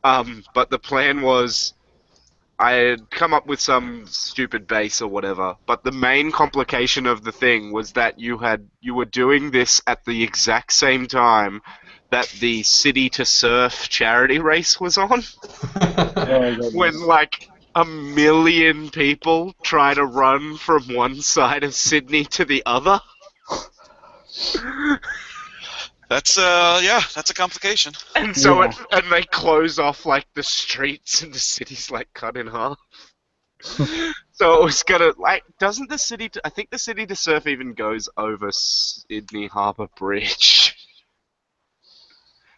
But the plan was I had come up with some stupid base or whatever. But the main complication of the thing was that you were doing this at the exact same time that the City to Surf charity race was on.
Oh, my goodness.
When like 1 million people try to run from one side of Sydney to the other.
That's that's a complication.
And so
Yeah.
and they close off like the streets and the city's like cut in half. So it was gonna like doesn't the city I think the City to Surf even goes over Sydney Harbour Bridge.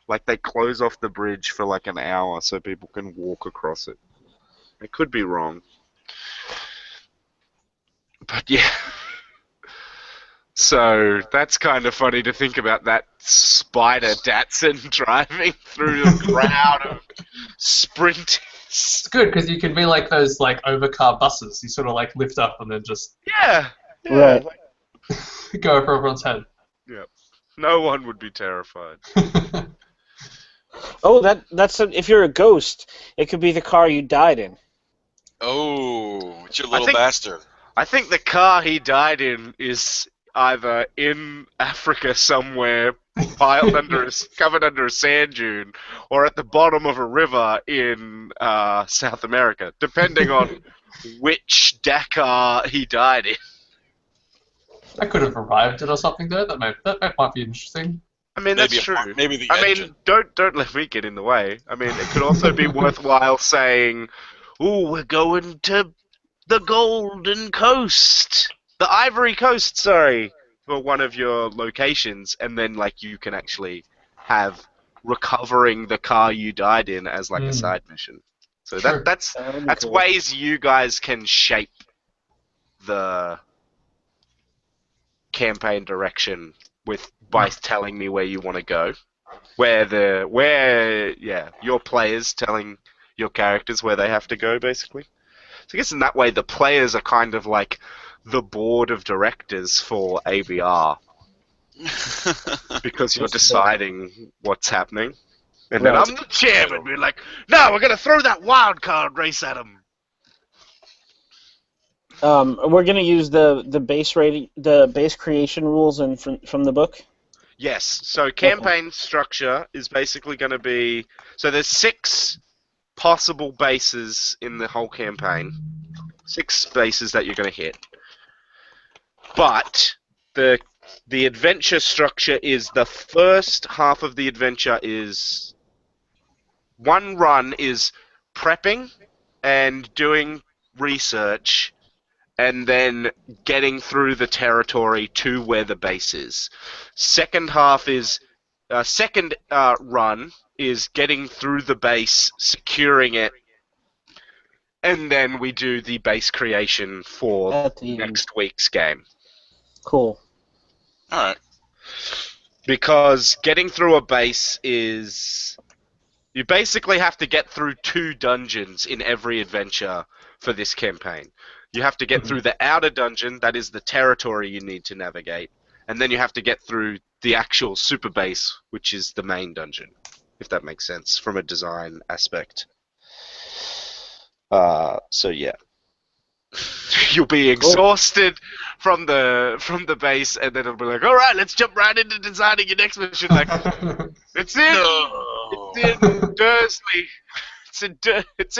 Like they close off the bridge for like an hour so people can walk across it. I could be wrong. But yeah. So that's kind of funny to think about that spider Datsun driving through the crowd of sprinters.
It's good because you can be like those like overcar buses. You sort of like lift up and then just
Yeah.
Right.
go over everyone's head.
Yeah. No one would be terrified.
Oh, if you're a ghost, it could be the car you died in.
Oh, it's your little
think-
bastard.
I think the car he died in is either in Africa somewhere, covered under a sand dune, or at the bottom of a river in South America, depending on which Dakar he died in.
I could have arrived it or something there. That might be interesting.
I mean,
Maybe
that's true.
Maybe the
I
engine.
mean, don't let me get in the way. I mean, it could also be worthwhile saying, "Ooh, we're going to the Golden Coast, the Ivory Coast, sorry, for one of your locations," and then like you can actually have recovering the car you died in as like a side mission. So
Sure.
that's
That would be
that's
cool.
ways you guys can shape the campaign direction by telling me where you want to go, your players telling your characters where they have to go, basically. So I guess in that way, the players are kind of like the board of directors for ABR because you're deciding what's happening, and then
Right.
I'm the chairman, being like, "No, we're gonna throw that wild card race at them."
We're gonna use the base creation rules from the book.
Yes. So campaign structure is basically going to be there's 6 possible bases in the whole campaign. 6 bases that you're going to hit. But the adventure structure is the first half of the adventure is one run is prepping and doing research and then getting through the territory to where the base is. Second half is second run is getting through the base, securing it, and then we do the base creation for
At the end.
next week's game.
Cool.
All right.
Because getting through a base is... You basically have to get through 2 dungeons in every adventure for this campaign. You have to get through the outer dungeon, that is the territory you need to navigate, and then you have to get through the actual super base, which is the main dungeon, if that makes sense from a design aspect. So yeah. You'll be exhausted from the base, and then it'll be like, all right, let's jump right into designing your next mission. Like, it's in Dursley. It's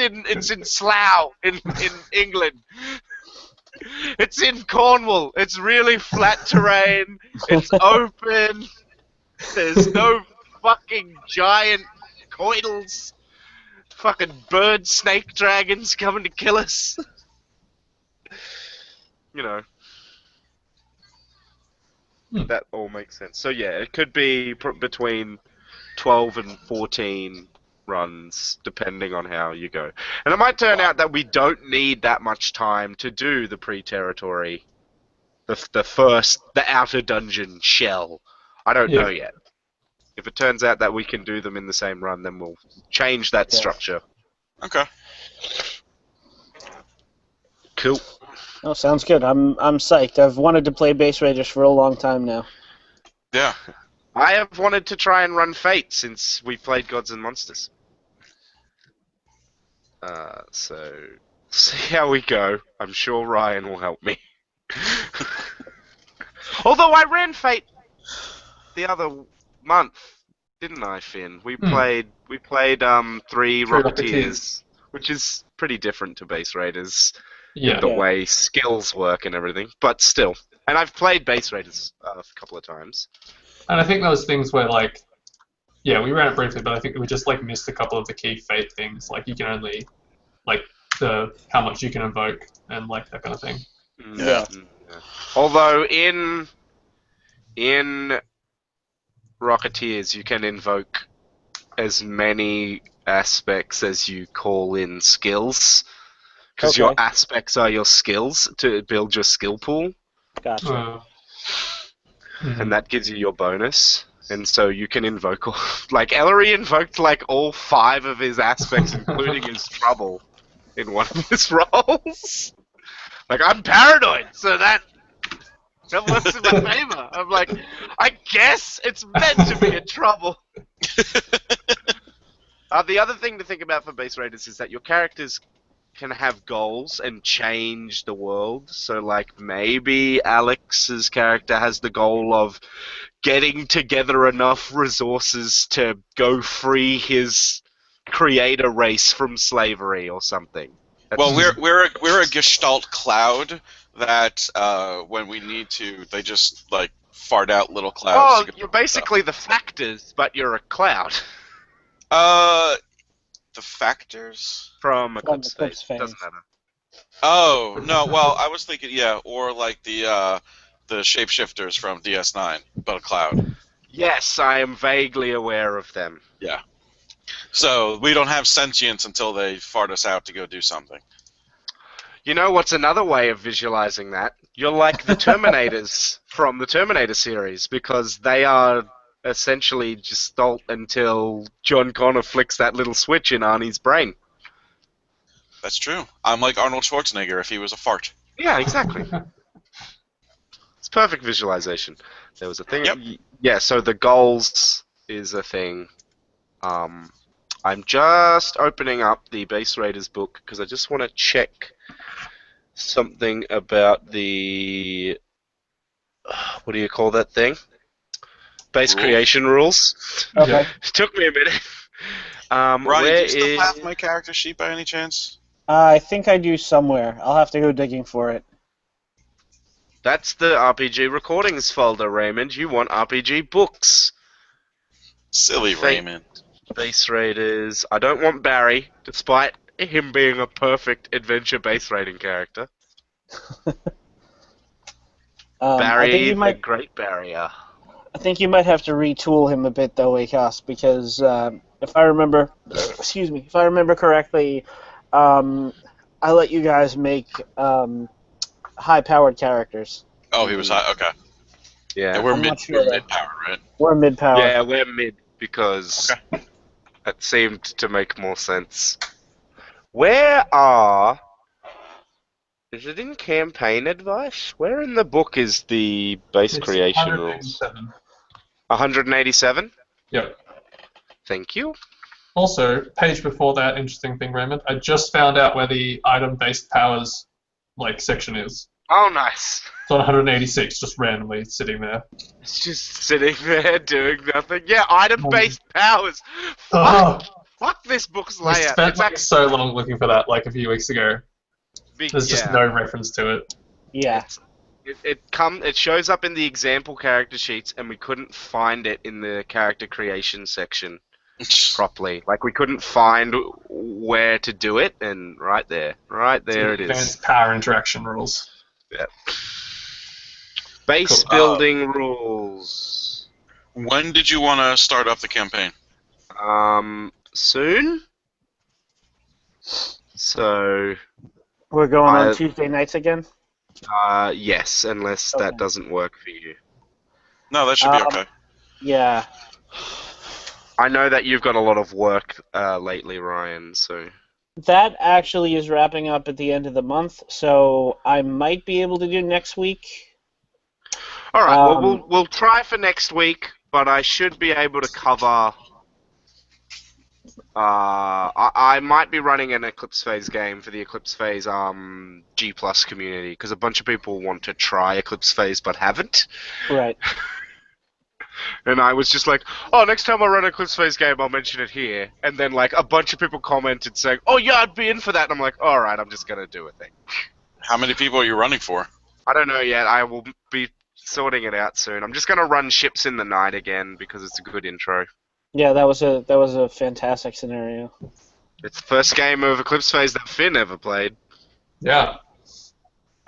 in Slough in England. It's in Cornwall. It's really flat terrain. It's open. There's no fucking giant coitals. Fucking bird snake dragons coming to kill us. You know. That all makes sense. So yeah, it could be between 12 and 14 runs, depending on how you go. And it might turn out that we don't need that much time to do the pre-territory, the outer dungeon shell. I don't know yet. If it turns out that we can do them in the same run, then we'll change that structure.
Okay.
Cool.
Oh, sounds good. I'm psyched. I've wanted to play Base Raiders for a long time now.
Yeah.
I have wanted to try and run Fate since we played Gods and Monsters. So see how we go. I'm sure Ryan will help me. Although I ran Fate the other month, didn't I, Finn? We played 3 Rocketeers, which is pretty different to Base Raiders in the way skills work and everything, but still. And I've played Base Raiders a couple of times.
And I think those things where, like, yeah, we ran it briefly, but I think we just, like, missed a couple of the key Fate things. Like, you can only, like, how much you can invoke and, like, that kind of thing.
Yeah.
Although in Rocketeers, you can invoke as many aspects as you call in skills. Because your aspects are your skills to build your skill pool.
Gotcha.
And that gives you your bonus. And so you can invoke... Like, Ellery invoked, like, all 5 of his aspects, including his trouble, in one of his rolls. Like, I'm paranoid, so that works in my favor. I'm like, I guess it's meant to be a trouble. The other thing to think about for Base Raiders is that your characters can have goals and change the world. So, like, maybe Alex's character has the goal of getting together enough resources to go free his creator race from slavery or something.
Well, we're a Gestalt cloud that when we need to, they just like fart out little clouds.
Oh, you're basically the Factors, but you're a cloud.
The Factors
From Eclipse
Eclipse
Phase.
Phase.
Doesn't matter.
Oh no, well I was thinking or like the shapeshifters from DS9, but a cloud.
Yes, I am vaguely aware of them.
Yeah. So we don't have sentience until they fart us out to go do something.
You know what's another way of visualizing that? You're like the Terminators from the Terminator series, because they are essentially Gestalt until John Connor flicks that little switch in Arnie's brain.
That's true. I'm like Arnold Schwarzenegger if he was a fart.
Yeah, exactly. It's perfect visualization. There was a thing.
Yep.
Yeah, so the goals is a thing. I'm just opening up the Base Raiders book because I just want to check something about the... What do you call that thing? Base
Rules?
creation rules.
Okay.
It took me a minute.
Ryan,
Where
do you still
is...
have my character sheet by any chance?
I think I do somewhere. I'll have to go digging for it.
That's the RPG recordings folder, Raymond. You want RPG books.
Silly
Fate.
Raymond.
Base Raiders. I don't want Barry, despite him being a perfect adventure base raiding character. Barry, the Great Barrier.
I think you might have to retool him a bit, though, Acos, because if I remember, if I remember correctly, I let you guys make high-powered characters.
Oh, he was high. Okay.
Yeah.
And we're
I'm
mid.
not sure,
We're
though.
mid power, right?
We're mid-powered.
Yeah, we're mid because it seemed to make more sense. Where are... Is it in campaign advice? Where in the book is the base
It's
creation rules?
187.
187?
Yep.
Thank you.
Also, page before that, interesting thing, Raymond. I just found out where the item-based powers section is.
Oh, nice.
It's on 186, just randomly sitting there.
It's just sitting there doing nothing. Yeah, item-based powers.
Oh,
Fuck this book's
I
layout.
spent
It's actually
so long looking for that, a few weeks ago.
big.
There's just no reference to it.
Yeah.
It shows up in the example character sheets, and we couldn't find it in the character creation section properly. We couldn't find where to do it, and right there it is.
Advanced power interaction rules.
Yeah. Base
Cool.
building rules.
When did you want to start up the campaign?
Soon. So,
We're going on Tuesday nights again?
yes, unless that doesn't work for you.
No, that should be okay.
Yeah.
I know that you've got a lot of work lately, Ryan, so...
That actually is wrapping up at the end of the month, so I might be able to do next week.
All right, well, we'll try for next week, but I should be able to cover... I might be running an Eclipse Phase game for the Eclipse Phase G+ community, because a bunch of people want to try Eclipse Phase but haven't.
Right.
And I was just like, oh, next time I run a Eclipse Phase game, I'll mention it here. And then, a bunch of people commented saying, oh, yeah, I'd be in for that. And I'm like, all right, I'm just going to do a thing.
How many people are you running for?
I don't know yet. I will be sorting it out soon. I'm just going to run Ships in the Night again because it's a good intro.
Yeah, that was a fantastic scenario.
It's the first game of Eclipse Phase that Finn ever played.
Yeah.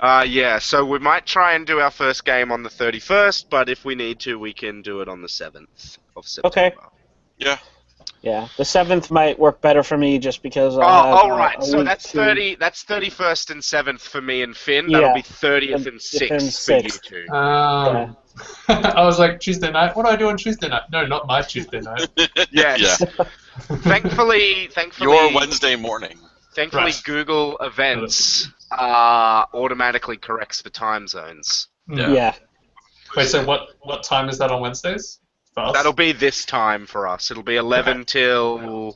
Yeah, so we might try and do our first game on the 31st, but if we need to, we can do it on the 7th of September.
Okay.
Yeah.
Yeah, the 7th might work better for me just because
right. So that's 31st and 7th for me and Finn.
Yeah.
That'll be 30th and 6th for you two.
I was like, Tuesday night? What do I do on Tuesday night? No, not my Tuesday night.
Yes.
Yeah.
Thankfully,
Your Wednesday morning.
Thankfully,
Right.
Google Events automatically corrects for time zones.
Yeah.
Wait, so what time is that on Wednesdays? For us?
That'll be this time for us. It'll be 11 till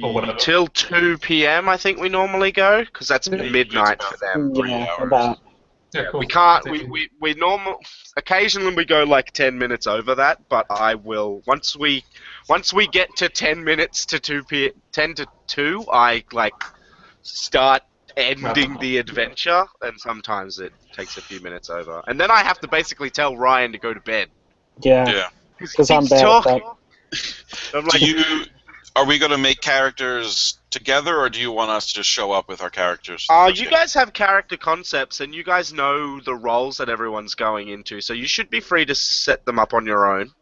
Or whatever.
till 2 p.m. I think we normally go, because that's midnight for them.
3
Yeah,
hours.
about.
Yeah, cool.
We can't. We occasionally we go 10 minutes over that, but I will once we get to 10 minutes to 10 to 2, I start ending the adventure, and sometimes it takes a few minutes over, and then I have to basically tell Ryan to go to bed.
Yeah.
Yeah.
Because I'm bad at that.
I'm like,
Are we going to make characters together, or do you want us to just show up with our characters?
you guys have character concepts, and you guys know the roles that everyone's going into, so you should be free to set them up on your own.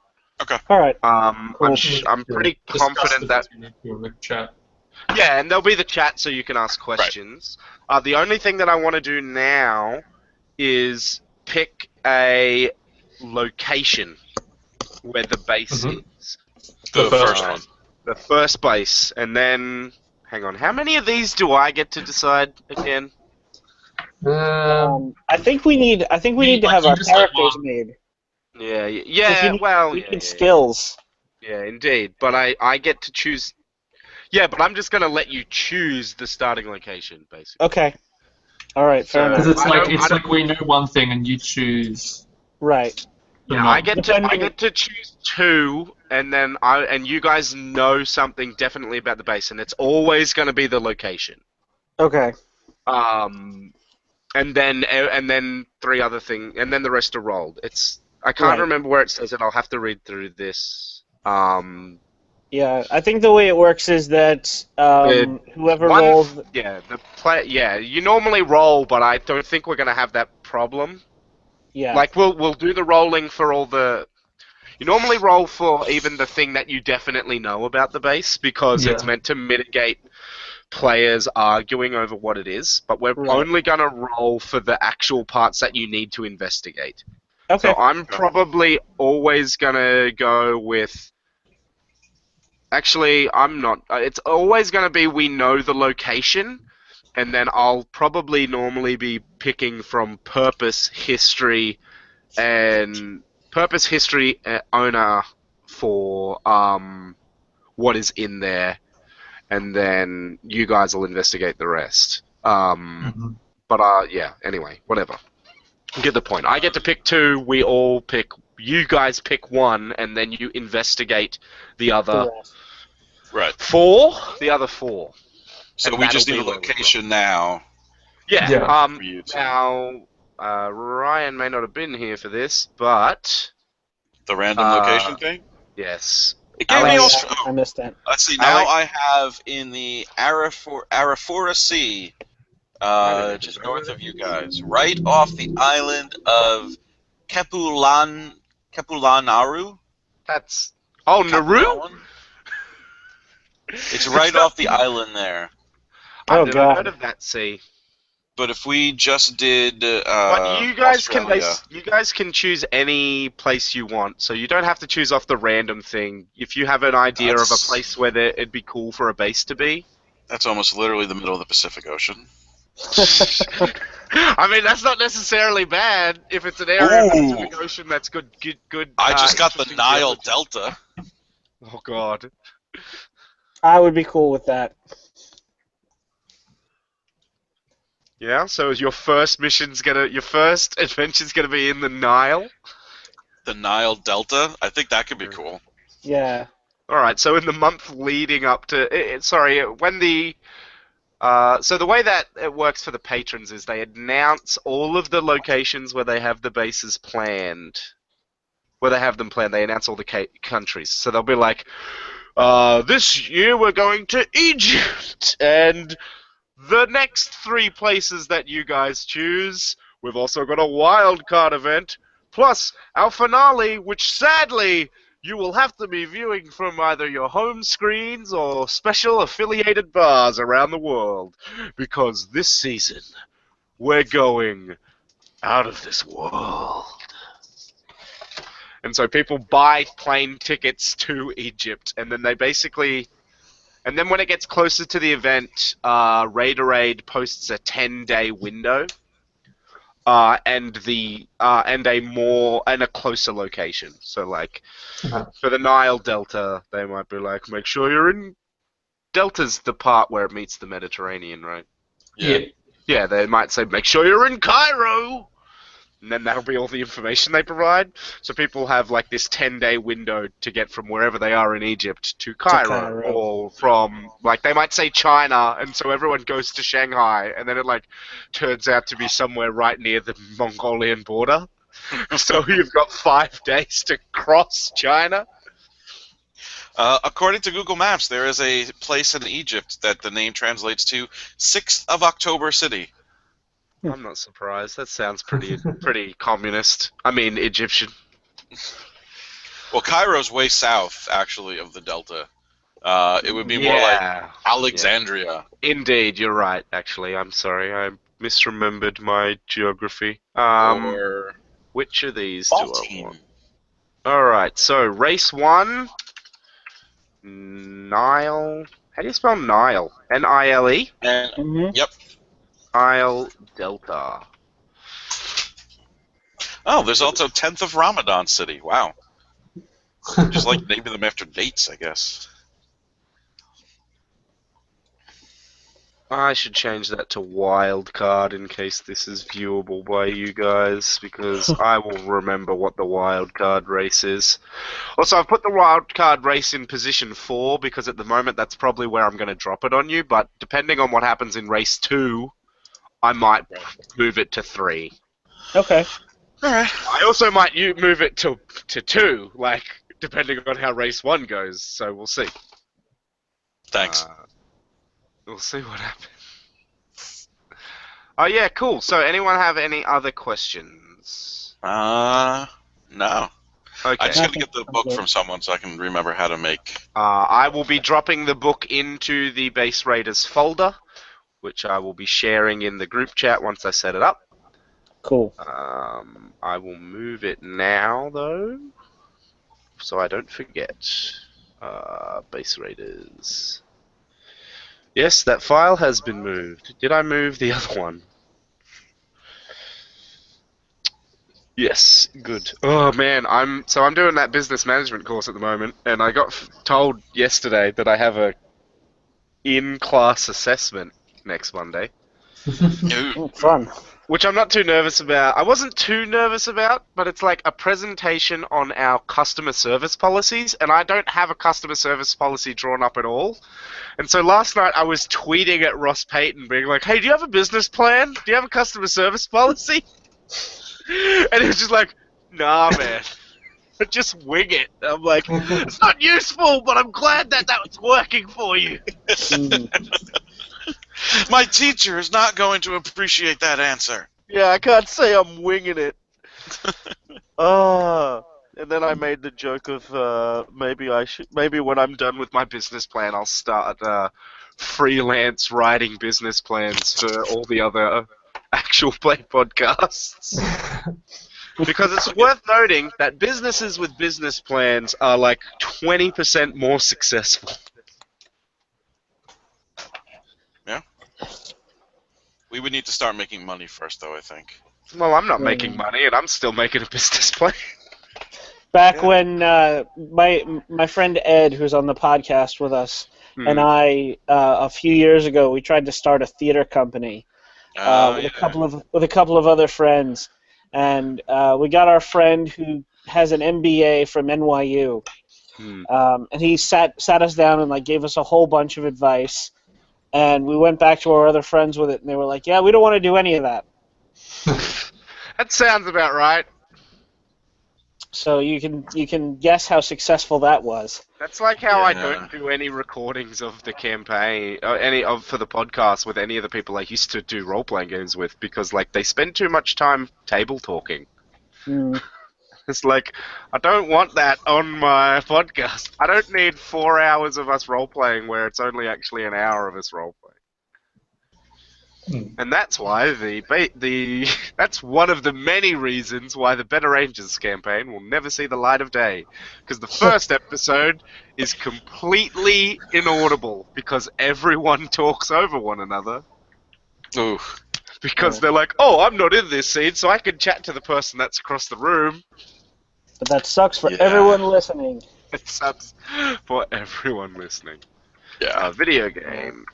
All right.
I'm pretty
Discuss
confident
the
that.
between you in the chat.
Yeah, and there'll be the chat so you can ask questions. The only thing that I want to do now is pick a location where the base is.
The
The
first
first
one.
The first base, and then... Hang on, how many of these do I get to decide again?
I think we need to have our characters made.
Yeah,
You need skills.
Yeah, indeed. But I get to choose... Yeah, but I'm just going to let you choose the starting location, basically.
Okay. All right. Fair
So-
Because
enough.
it's like we know one thing and you choose.
Right.
Yeah, I get to choose 2, and then you guys know something definitely about the base, and it's always going to be the location.
Okay.
and then three other things, and then the rest are rolled. I can't
Right.
remember where it says it. I'll have to read through this.
Yeah, I think the way it works is that whoever rolls.
You normally roll, but I don't think we're gonna have that problem.
Yeah.
Like we'll do the rolling for all the. You normally roll for even the thing that you definitely know about the base because it's
Yeah.
meant to mitigate players arguing over what it is, but we're
Right.
only going to roll for the actual parts that you need to investigate.
Okay.
So I'm probably always going to go with... Actually, I'm not. It's always going to be we know the location, and then I'll probably normally be picking from purpose, history, and purpose, history, owner for what is in there, and then you guys will investigate the rest.
Mhm.
But yeah, anyway, whatever. You get the point. I get to pick two, we all pick, you guys pick one, and then you investigate the other
The rest.
Right.
four. The other four.
So
And
we just
that'll
need a
be where we
location now
Yeah.
Yeah.
for you to.
Now, Ryan may not have been here for this, but
The random location thing?
yes.
It gave
Oh,
me
yeah,
also.
I missed that.
Let's see, now
Alec-
I have in the Arafura Sea, just north of you guys, right off the island of Kepulanaru.
That's Nauru.
Kapu'awan? It's right off the island there.
I've
Oh,
never
God.
heard of that sea.
But if we just did
But you guys
Australia,
you guys can choose any place you want, so you don't have to choose off the random thing. If you have an idea of a
That's-
place where it'd be cool for a base to be,
that's almost literally the middle of the Pacific Ocean.
I mean that's not necessarily bad if it's an area of the
Ooh.
Pacific Ocean that's good.
I just got the
interesting
Nile
geology.
Delta.
Oh God.
I would be cool with that.
Yeah. So is your first adventure's gonna be in the Nile?
The Nile Delta. I think that could be cool.
Yeah.
All right. So in the month leading up to, when the so the way that it works for the patrons is they announce all of the locations where they have the bases planned, where they have them planned. They announce all the countries. So they'll be like, this year we're going to Egypt, and the next three places that you guys choose, we've also got a wild card event, plus our finale, which sadly you will have to be viewing from either your home screens or special affiliated bars around the world, because this season we're going out of this world. And so people buy plane tickets to Egypt, and then they basically... And then when it gets closer to the event, Raiderade posts a 10-day window, and a closer location. So like
Uh-huh.
for the Nile Delta, they might be like, make sure you're in Delta's the part where it meets the Mediterranean, right?
Yeah.
Yeah, they might say, make sure you're in Cairo. And then that'll be all the information they provide. So people have like this 10-day window to get from wherever they are in Egypt to Cairo. Or from, like, they might say China, and so everyone goes to Shanghai, and then it like turns out to be somewhere right near the Mongolian border. So you've got 5 days to cross China.
According to Google Maps, there is a place in Egypt that the name translates to 6th of October City.
I'm not surprised. That sounds pretty communist. I mean, Egyptian.
Well, Cairo's way south, actually, of the Delta. It would be more like Alexandria.
Yeah. Indeed, you're right, actually. I'm sorry. I misremembered my geography.
Or
Which of these do I
Baltine.
want? Alright, so race 1, Nile. How do you spell Nile? N-I-L-E?
And,
Mm-hmm.
Yep.
Nile Delta.
Oh, there's also 10th of Ramadan City. Wow. Just like naming them after dates, I guess.
I should change that to wildcard in case this is viewable by you guys, because I will remember what the wildcard race is. Also, I've put the wildcard race in position 4, because at the moment that's probably where I'm going to drop it on you, but depending on what happens in race 2, I might move it to 3.
Okay.
Alright.
I also might move it to 2, like, depending on how race 1 goes, so we'll see.
Thanks.
We'll see what happens. Oh yeah, cool. So anyone have any other questions?
No. I
Okay.
just gotta get the book from someone so I can remember how to make.
I will be dropping the book into the Base Raiders folder, which I will be sharing in the group chat once I set it up.
Cool.
I will move it now, though, so I don't forget. Base Raiders. Yes, that file has been moved. Did I move the other one? Yes, good. Oh man, I'm doing that business management course at the moment, and I got told yesterday that I have a in-class assessment next Monday,
Ooh.
Fun.
which I'm not too nervous about. I wasn't too nervous about, but it's like a presentation on our customer service policies, and I don't have a customer service policy drawn up at all. And so last night I was tweeting at Ross Payton, being like, "Hey, do you have a business plan? Do you have a customer service policy?" And he was just like, "Nah, man. Just wing it." I'm like, "It's not useful, but I'm glad that was working for you."
My teacher is not going to appreciate that answer.
Yeah, I can't say I'm winging it. And then I made the joke of maybe when I'm done with my business plan, I'll start freelance writing business plans for all the other actual play podcasts. Because it's worth noting that businesses with business plans are like 20% more successful.
Yeah. We would need to start making money first, though, I think.
Well, I'm not making money, and I'm still making a business plan.
Back when my friend Ed, who's on the podcast with us, and I, a few years ago, we tried to start a theater company with a couple of other friends, and we got our friend who has an MBA from NYU, and he sat us down and like gave us a whole bunch of advice, and we went back to our other friends with it, and they were like, "Yeah, we don't want to do any of that."
That sounds about right.
So you can guess how successful that was.
That's like how I don't do any recordings of the campaign, for the podcast with any of the people I used to do role-playing games with, because like they spend too much time table talking. It's like, I don't want that on my podcast. I don't need 4 hours of us role-playing where it's only actually an hour of us role-playing. And that's why that's one of the many reasons why the Better Rangers campaign will never see the light of day. Because the first episode is completely inaudible because everyone talks over one another.
Ooh.
Because they're like, "Oh, I'm not in this scene, so I can chat to the person that's across the room."
But that sucks for everyone listening.
It sucks for everyone listening.
Yeah.
Video game.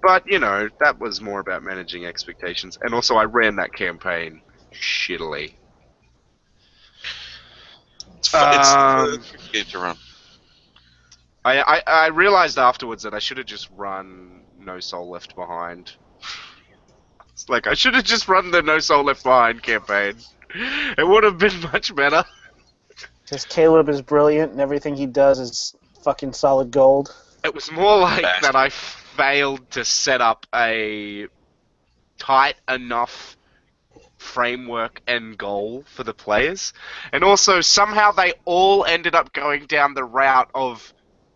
But, you know, that was more about managing expectations. And also, I ran that campaign shittily.
It's a game to run.
I realized afterwards that I should have just run No Soul Left Behind. It's like, I should have just run the No Soul Left Behind campaign. It would have been much better.
Because Caleb is brilliant and everything he does is fucking solid gold.
It was more like that I failed to set up a tight enough framework and goal for the players. And also, somehow they all ended up going down the route of,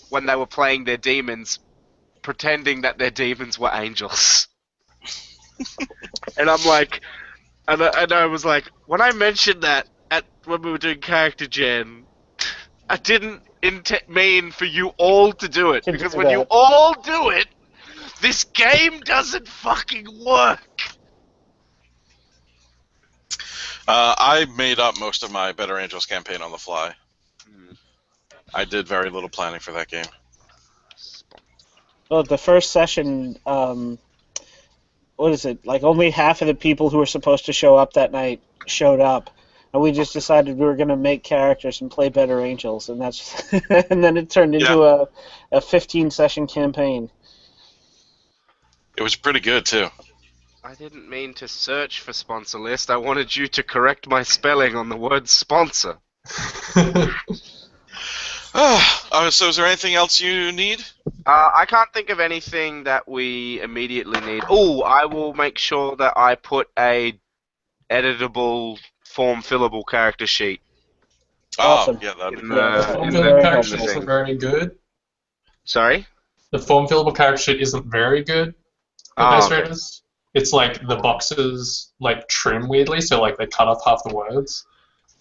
when they were playing their demons, pretending that their demons were angels. And I'm like, and I was like, when I mentioned that when we were doing character gen, I didn't mean for you all to do it, because when you all do it, this game doesn't fucking work.
I made up most of my Better Angels campaign on the fly. I did very little planning for that game.
Well, the first session, what is it? Like, only half of the people who were supposed to show up that night showed up. And we just decided we were going to make characters and play Better Angels, and that's and then it turned into a 15-session campaign.
It was pretty good too.
I didn't mean to search for sponsor list. I wanted you to correct my spelling on the word sponsor.
So is there anything else you need?
I can't think of anything that we immediately need. Oh, I will make sure that I put a editable, form fillable character sheet
Awesome.
Oh, yeah, that'd be
in
great.
The
the
form
in
fillable
the,
very
character
in the
sheet
helpful.
isn't
thing.
very good.
Sorry.
The form fillable character sheet isn't very good for
Oh,
base
okay.
raiders. It's like the boxes like trim weirdly, so like they cut off half the words.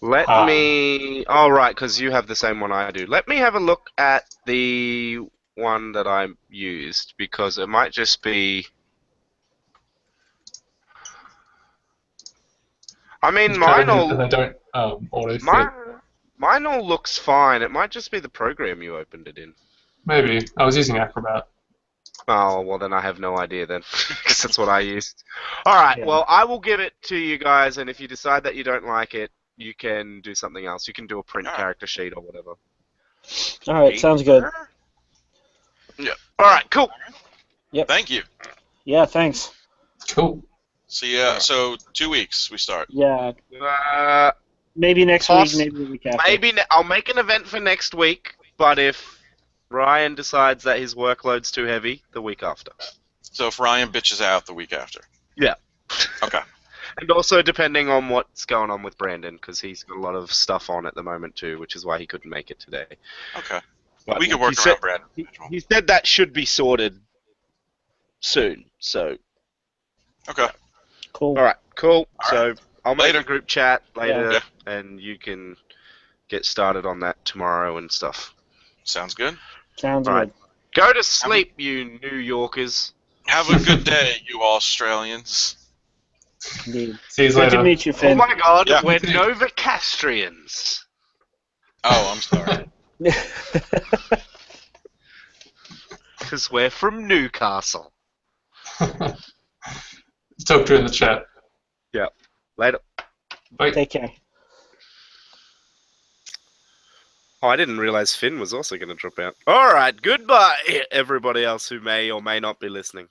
Let
Um,
me. Oh, right, because you have the same one I do. Let me have a look at the one that I used because it might just be. I mean,
It's cut
mine
in and
all
they don't auto
mine,
fit.
mine all looks fine. It might just be the program you opened it in.
Maybe I was using Acrobat.
Oh, well, then I have no idea then, because that's what I used. All right,
Yeah.
well, I will give it to you guys, and if you decide that you don't like it, you can do something else. You can do a print
Alright.
character sheet or whatever.
All right, sounds good.
Yeah.
All right, cool.
Thank you.
Yeah, thanks.
Cool.
See ya. So 2 weeks we start.
Yeah,
Uh,
maybe next
Poss-
week, maybe the week after.
maybe I'll make an event for next week, but if Ryan decides that his workload's too heavy, the week after.
So if Ryan bitches out the week after.
Yeah.
Okay.
And also depending on what's going on with Brandon, because he's got a lot of stuff on at the moment too, which is why he couldn't make it today.
Okay.
But
We can
he
work
said-
around Brandon's schedule.
He said that should be sorted soon. So,
Okay.
Cool.
all right, cool.
All
So I'll make
Later.
a group chat later,
Yeah.
and you can get started on that tomorrow and stuff.
Sounds good.
Sounds
All right.
good.
Go to sleep, you New Yorkers.
Have a good day, you Australians.
Indeed.
See you
Good
later.
to meet you,
Oh
Finn.
my God,
Yeah.
we're Novocastrians.
Oh, I'm sorry.
Because we're from Newcastle.
Talk to you in the chat.
Later.
Bye.
Take care.
Oh, I didn't realize Finn was also going to drop out. All right, goodbye, everybody else who may or may not be listening.